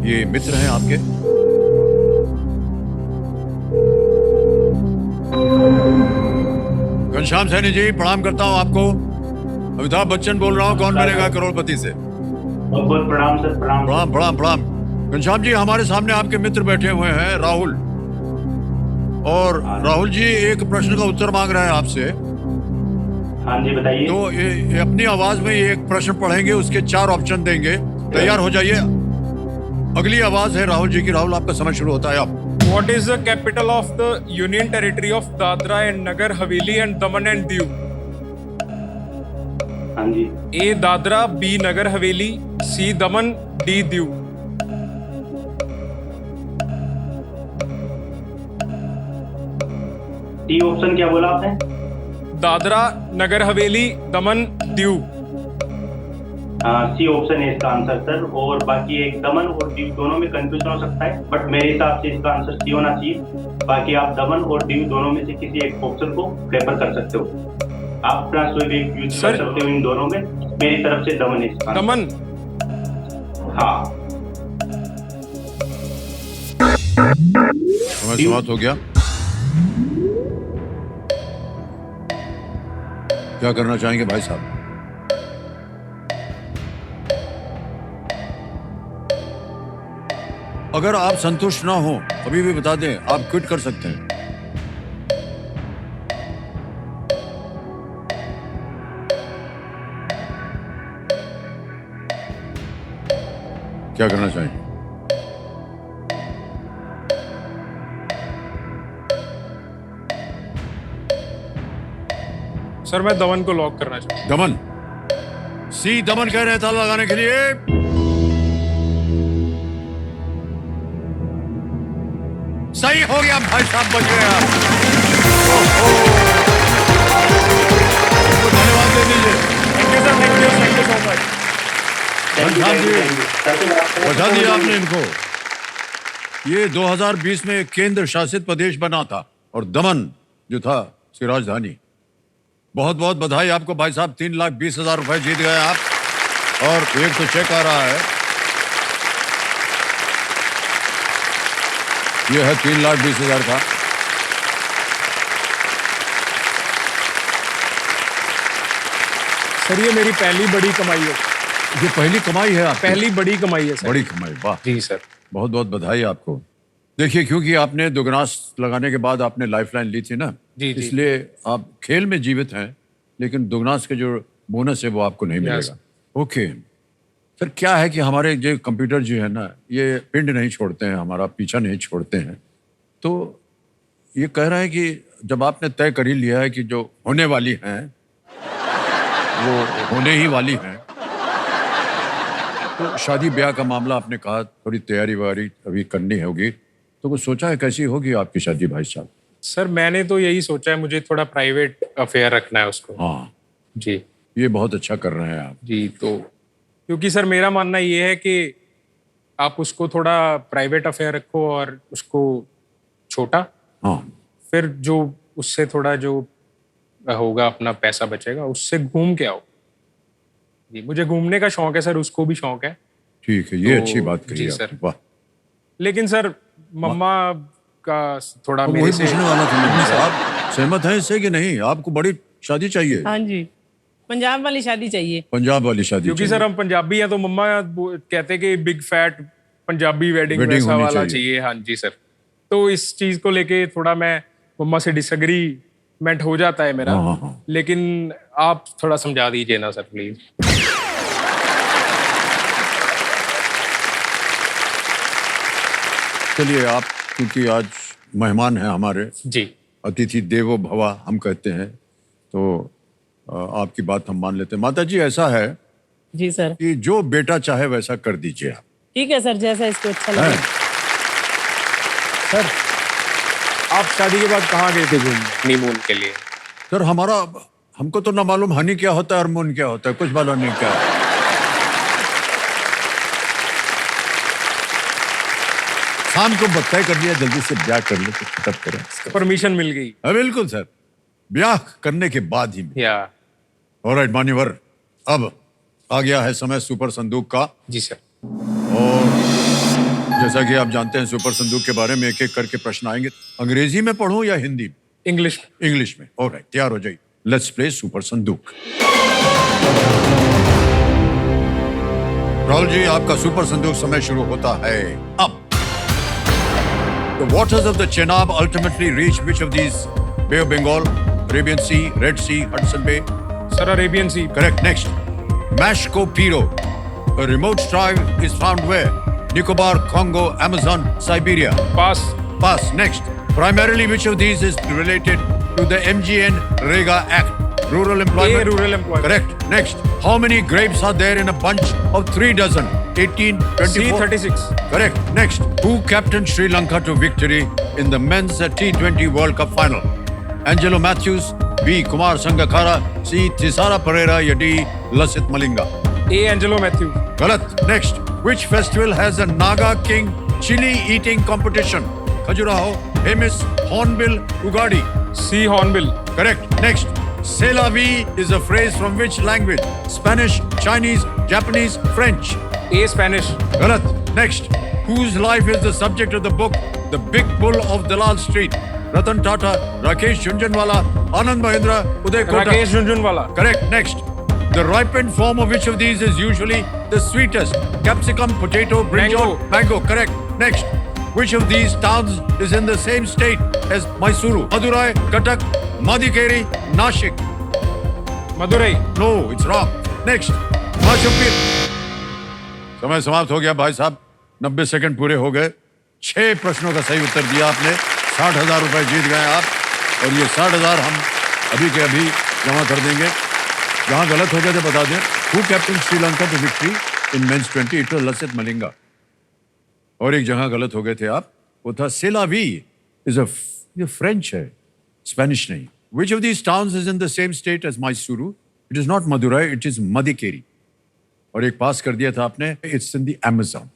ये मित्र हैं आपके। घनश्याम सैनी जी, प्रणाम करता हूं आपको। अमिताभ बच्चन बोल रहा हूं, कौन बनेगा करोड़पति से। बहुत बहुत प्रणाम सर, प्रणाम। प्रणाम प्रणाम प्रणाम। घनश्याम जी, हमारे सामने आपके मित्र बैठे हुए हैं, राहुल। और राहुल जी एक प्रश्न का उत्तर मांग रहे हैं आपसे। हाँ जी बताइए। तो ये अपनी आवाज में ये एक प्रश्न पढ़ेंगे, उसके 4 ऑप्शन देंगे। तैयार हो जाइए। अगली आवाज है राहुल जी की। राहुल, आपका समय शुरू होता है। आप What is the capital of the Union Territory of Dadra and Nagar Haveli and Daman and Diu? हाँ जी। A. Dadra, B. Nagar Haveli, C. Daman, D. Diu. D option क्या बोला आपने? दादरा, नगर हवेली, दमन, दीव। सी ऑप्शन है इसका आंसर सर। और बाकी एक दमन और दीव दोनों में कंफ्यूजन हो सकता है, बट मेरे हिसाब से इसका आंसर सी होना चाहिए। बाकी आप दमन और दीव दोनों में से किसी एक ऑप्शन को प्रेफर कर सकते हो। आप अपना कोई भी यूज कर सकते हो इन दोनों में। मेरी तरफ से दमन है इसका। दमन। हाँ। समय समाप्त हो गया। क्या करना चाहेंगे भाई साहब? अगर आप संतुष्ट ना हो अभी भी बता दें, आप क्विट कर सकते हैं। क्या करना चाहेंगे? सर मैं दमन को लॉक करना चाहूँगा। दमन, सी दमन कह रहे हैं ताला लगाने के लिए। सही हो गया भाई साहब, बच गए आप। धन्यवाद दे दीजिए। Thank you sir, thank you so much. बता दिया आपने इनको। ये 2020 में एक केंद्र शासित प्रदेश बना था और दमन जो था उसकी राजधानी। बहुत बहुत बधाई आपको भाई साहब, 3,20,000 रुपए जीत गए आप। और एक तो चेक आ रहा है, ये है 3,20,000 का। सर ये मेरी पहली बड़ी कमाई है। ये पहली कमाई है आपकी? पहली बड़ी कमाई है सर। बड़ी कमाई, वाह जी सर। बहुत बहुत बधाई आपको। देखिए, क्योंकि आपने दुगनास लगाने के बाद आपने लाइफलाइन ली थी ना, जी, जी। इसलिए आप खेल में जीवित हैं, लेकिन दुगनास के जो बोनस है वो आपको नहीं मिलेगा। ओके सर, क्या है कि हमारे जो कंप्यूटर जो है ना, ये पिंड नहीं छोड़ते हैं, हमारा पीछा नहीं छोड़ते हैं। तो ये कह रहा है कि जब आपने तय कर ही लिया है कि जो होने वाली हैं वो होने ही वाली हैं, तो शादी ब्याह का मामला आपने कहा, थोड़ी तैयारी वारी अभी करनी होगी, तो कुछ सोचा है कैसी होगी आपकी शादी भाई साहब? सर मैंने तो यही सोचा है, मुझे थोड़ा प्राइवेट अफेयर रखना है उसको। हाँ, जी ये बहुत अच्छा कर रहे हैं आप। जी। तो क्योंकि सर मेरा मानना ये है कि आप उसको थोड़ा प्राइवेट अफेयर रखो और उसको छोटा, हाँ, फिर जो उससे थोड़ा जो होगा अपना पैसा बचेगा उससे घूम के आओ। जी मुझे घूमने का शौक है सर, उसको भी शौक है। ठीक है, ये तो अच्छी बात कही जी आपने, सर। वाह। लेकिन सर मम्मा का थोड़ा तो मेरे वही से पूछने वाला था मैं, आप सहमत हैं इससे कि नहीं? आपको बड़ी शादी चाहिए? हाँ जी, पंजाब वाली शादी चाहिए। पंजाब वाली शादी क्योंकि चाहिए। सर हम पंजाबी हैं तो मम्मा कहते हैं कि big fat Punjabi wedding Wedding वैसा होनी वाला चाहिए। चाहिए। हाँ जी सर। तो इस चीज को लेके थोड़ा मैं मम्मा से डिसएग्रीमेंट हो जाता है मेरा। हाँ, हाँ, हाँ। लेकिन आप थोड़ा समझा दीजिए ना सर प्लीज। चलिए, आप क्योंकि आज मेहमान हैं हमारे, जी अतिथि देवो भवा हम कहते हैं, तो आपकी बात हम मान लेते हैं। माता जी, ऐसा है जी सर। कि जो बेटा चाहे वैसा कर दीजिए आप। ठीक है सर, जैसा इसको अच्छा लगे। हैं? सर आप शादी के बाद कहाँ गए थे घूमने हनीमून के लिए? सर हमको तो ना मालूम हनी क्या होता है और मून क्या होता है, कुछ मालूम नहीं क्या है। शाम को तय कर लिया, जल्दी से ब्याह कर ले, खत्म करें इसका। परमिशन मिल गई? हाँ, बिल्कुल सर, ब्याह करने के बाद ही। या ऑलराइट मान्यवर, अब आ गया है समय सुपर संदूक का। जी सर। और जैसा कि आप जानते हैं, सुपर संदूक के बारे में एक एक करके प्रश्न आएंगे। अंग्रेजी में पढ़ूं या हिंदी में? इंग्लिश। इंग्लिश में। ऑलराइट, तैयार हो जाइए। लेट्स प्ले सुपर संदूक। राहुल जी, आपका सुपर संदूक समय शुरू होता है अब। The waters of the Chenab ultimately reach which of these? Bay of Bengal, Arabian Sea, Red Sea, Hudson Bay? Sir Arabian sea. Correct. Next. Mashko Piro. A remote tribe is found where? Nicobar, Congo, Amazon, Siberia. Pass. Pass. Next. Primarily, which of these is related to the MGN Rega Act? Rural employment. A, rural employment. Correct. Next. How many grapes are there in a bunch of 3 dozen? 18, 24. C36. Correct. Next. Who captained Sri Lanka to victory in the men's T20 World Cup final? Angelo Matthews, B. Kumar Sangakkara, C. Thisara Pereira, या D. Lasith Malinga? A. Angelo Matthew. Galat. Next. Which festival has a Naga King chili eating competition? Khajuraho, Hemis, Hornbill, Ugadi. C. Hornbill. Correct. Next. C'est la vie is a phrase from which language? Spanish, Chinese, Japanese, French. A. Spanish. Galat. Next. Whose life is the subject of the book The Big Bull of Dalal Street? Ratan Tata, Rakesh Jhunjhunwala, Anand Mahindra, Uday Kota. Rakesh Jhunjhunwala. Correct. Next. The ripened form of which of these is usually the sweetest? Capsicum, potato, brinjal, mango. Correct. Next. Which of these towns is in the same state as Mysuru? Madurai, Cuttack, Madikeri, Nashik. Madurai. No, it's wrong. Next. Mashupir. समय समाप्त हो गया भाई साहब, 90 second पूरे हो गए। 6 प्रश्नों का सही उत्तर दिया आपने। 60,000 रुपए जीत गए आप, और ये 60,000 हम अभी के अभी जमा कर देंगे। जहां गलत हो गया तो बता दें। Who captain Sri Lanka to victory in men's 20? It was Lasith Malinga. और एक जगह गलत हो गए थे आप, वो था सेलावी इज ये फ्रेंच है, स्पेनिश नहीं। Which of these towns is in the same state as Mysuru? It is not Madurai, it is Madikeri. और एक पास कर दिया था आपने, it's in the Amazon,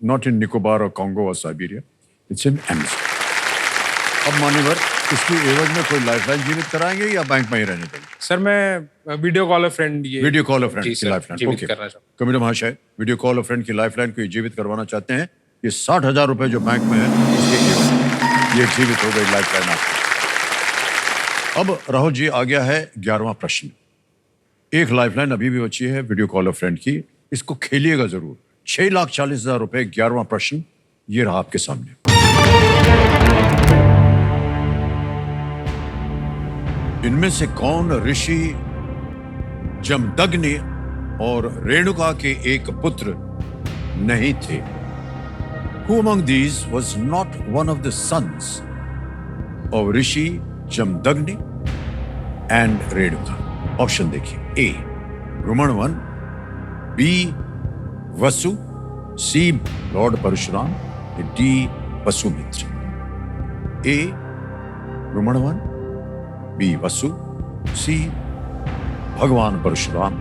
not in Nicobar और कॉन्गो और साइबेरिया, इट्स इन अमेज़न। अब मान्यवर, इसकी एवज में कोई लाइफलाइन जीवित कराएंगे या बैंक में ही रहने देंगे? सर मैं video call friend video call friend जी की सर, लाइफलाइन। जीवित ओके, करना चाहूँ। कमिटी महाशय, वीडियो कॉल फ्रेंड की लाइफलाइन को जीवित करवाना चाहते हैं। ये 60,000 रुपए जो बैंक में है, उसके एवज में ये जीवित हो गई लाइफलाइन आपकी। अब राहुल जी, आ गया है 11वां प्रश्न। एक लाइफलाइन अभी भी बची है वीडियो कॉल फ्रेंड की, इसको खेलिएगा जरूर। 6,40,000 रुपए, 11वां प्रश्न ये रहा आपके सामने। इनमें से कौन ऋषि जमदग्नि और रेणुका के एक पुत्र नहीं थे? Who among these was not one of the sons of Rishi Jamadagni and Renuka? Option देखिए। ए रुमणवन, बी वसु, सी लॉर्ड परशुराम, डी वसुमित्र। ए रुमणवन, बी वसु, सी भगवान परशुराम,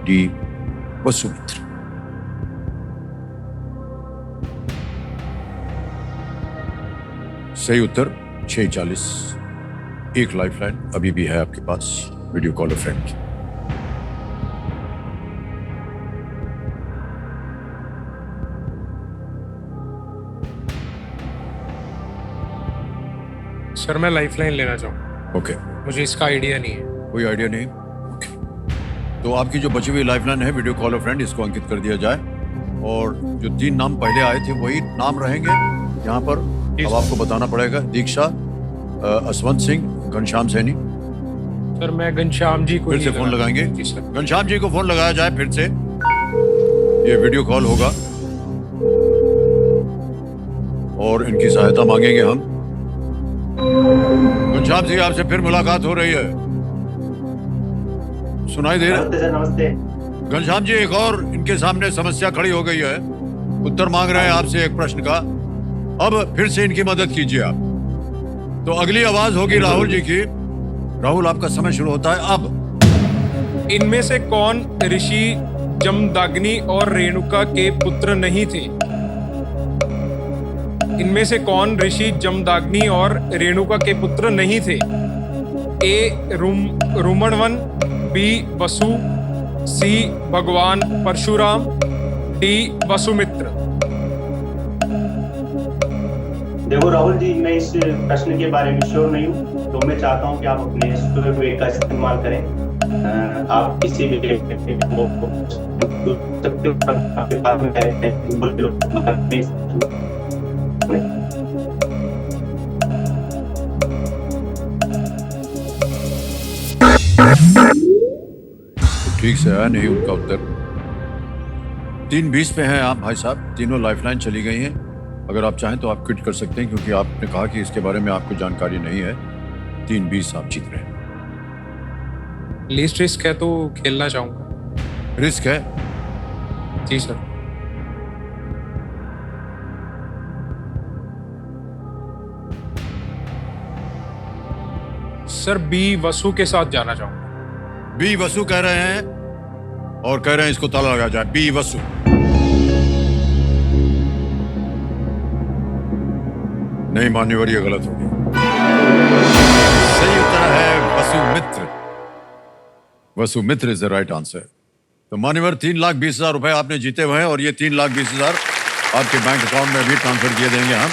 डी वसुमित्र। सही उत्तर 6:40। एक लाइफलाइन अभी भी है आपके पास वीडियो कॉल फ्रेंड की। सर मैं लाइफलाइन लेना चाहूँ, ओके, मुझे इसका आइडिया नहीं है। कोई आइडिया नहीं? ओके, तो आपकी जो बची हुई लाइफलाइन है वीडियो कॉल फ्रेंड, इसको अंकित कर दिया जाए। और जो 3 नाम पहले आए थे वही नाम रहेंगे यहाँ पर। अब आपको बताना पड़ेगा। दीक्षा, असवंत सिंह, घनश्याम सैनी। सर मैं घनश्याम जी को फिर से नहीं फोन लगा- लगाएंगे। जी सर। घनश्याम जी को फोन लगाया जाए फिर से। ये वीडियो कॉल होगा और इनकी सहायता मांगेंगे हम। घनश्याम जी, आपसे फिर मुलाकात हो रही है, सुनाई दे रहा? नमस्ते सर, नमस्ते। घनश्याम जी, एक और इनके सामने समस्या खड़ी हो गई है। उत्तर मांग रहे हैं आपसे एक प्रश्न का। अब फिर से इनकी मदद कीजिए आप। तो अगली आवाज होगी राहुल जी की। राहुल, आपका समय शुरू होता है अब। इनमें से कौन ऋषि जमदग्नि और रेणुका के पुत्र नहीं थे? इनमें से कौन ऋषि जमदग्नि और रेणुका के पुत्र नहीं थे? ए रुमणवन, बी वसु, सी भगवान परशुराम, डी वसुमित्र। देखो राहुल जी, मैं इस प्रश्न के बारे में श्योर नहीं हूँ, तो मैं चाहता हूँ कि आप अपने स्टोरी का इस्तेमाल करें। आप किसी भी आपके पास ठीक से आया नहीं उनका उत्तर। 3:20 पे हैं आप भाई साहब। तीनों लाइफलाइन चली गई हैं। अगर आप चाहें तो आप क्विट कर सकते हैं, क्योंकि आपने कहा कि इसके बारे में आपको जानकारी नहीं है। 3:20 आप जीत रहे हैं। लीस्ट रिस्क है तो खेलना चाहूंगा। रिस्क है? जी सर। सर बी वसु के साथ जाना चाहूंगा। बी वसु कह रहे हैं और कह रहे हैं इसको ताला लगा जाए। बी वसु। नहीं मान्यवर, ये गलत हो गया। सही उत्तर है Vasumitra. Vasumitra is the right answer. तो मान्यवर, 3,20,000 रुपए आपने जीते हुए हैं और ये 3,20,000 आपके बैंक अकाउंट में भी ट्रांसफर किए देंगे हम।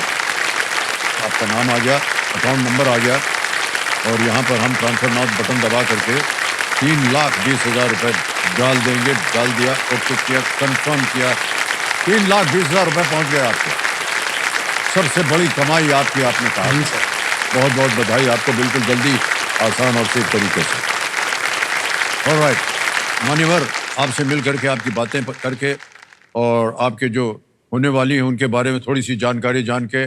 आपका नाम आ गया, अकाउंट नंबर आ गया और यहाँ पर हम ट्रांसफर नाउ बटन दबा करके 3,20,000 रुपए डाल देंगे। डाल दिया, ओके किया, कंफर्म किया। 3,20,000 रुपए पहुंच गए आपको। सबसे बड़ी कमाई आपकी, आपने कहा। बहुत बहुत बधाई आपको, बिल्कुल जल्दी, आसान और सेफ तरीके से। ऑलराइट मान्यवर, आपसे मिल करके, आपकी बातें करके और आपके जो होने वाली हैं उनके बारे में थोड़ी सी जानकारी जान के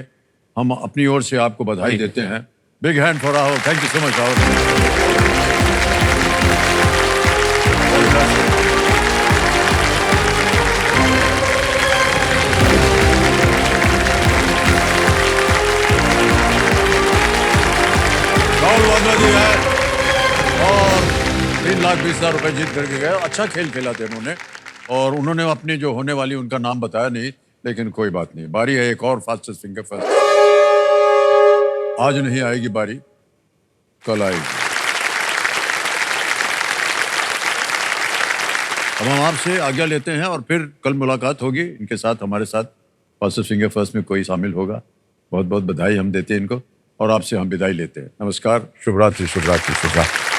हम अपनी ओर से आपको बधाई देते हैं। Big hand for Rahul. Thank you so much Rahul. Rahul Wangdi है और 3,20,000 रुपए जीत करके गए। अच्छा खेल खेला थे उन्होंने और उन्होंने अपने जो होने वाली उनका नाम बताया नहीं, लेकिन कोई बात नहीं। बारी है एक और फास्टेस्ट फिंगर फर्स्ट। आज नहीं आएगी बारी, कल आएगी। अब हम आपसे आज्ञा लेते हैं और फिर कल मुलाकात होगी इनके साथ। हमारे साथ फास्टेस्ट फिंगर फर्स्ट में कोई शामिल होगा। बहुत बहुत बधाई हम देते हैं इनको और आपसे हम विदाई लेते हैं। नमस्कार, शुभ रात्रि, शुभ रात्रि, शुभ रात्रि।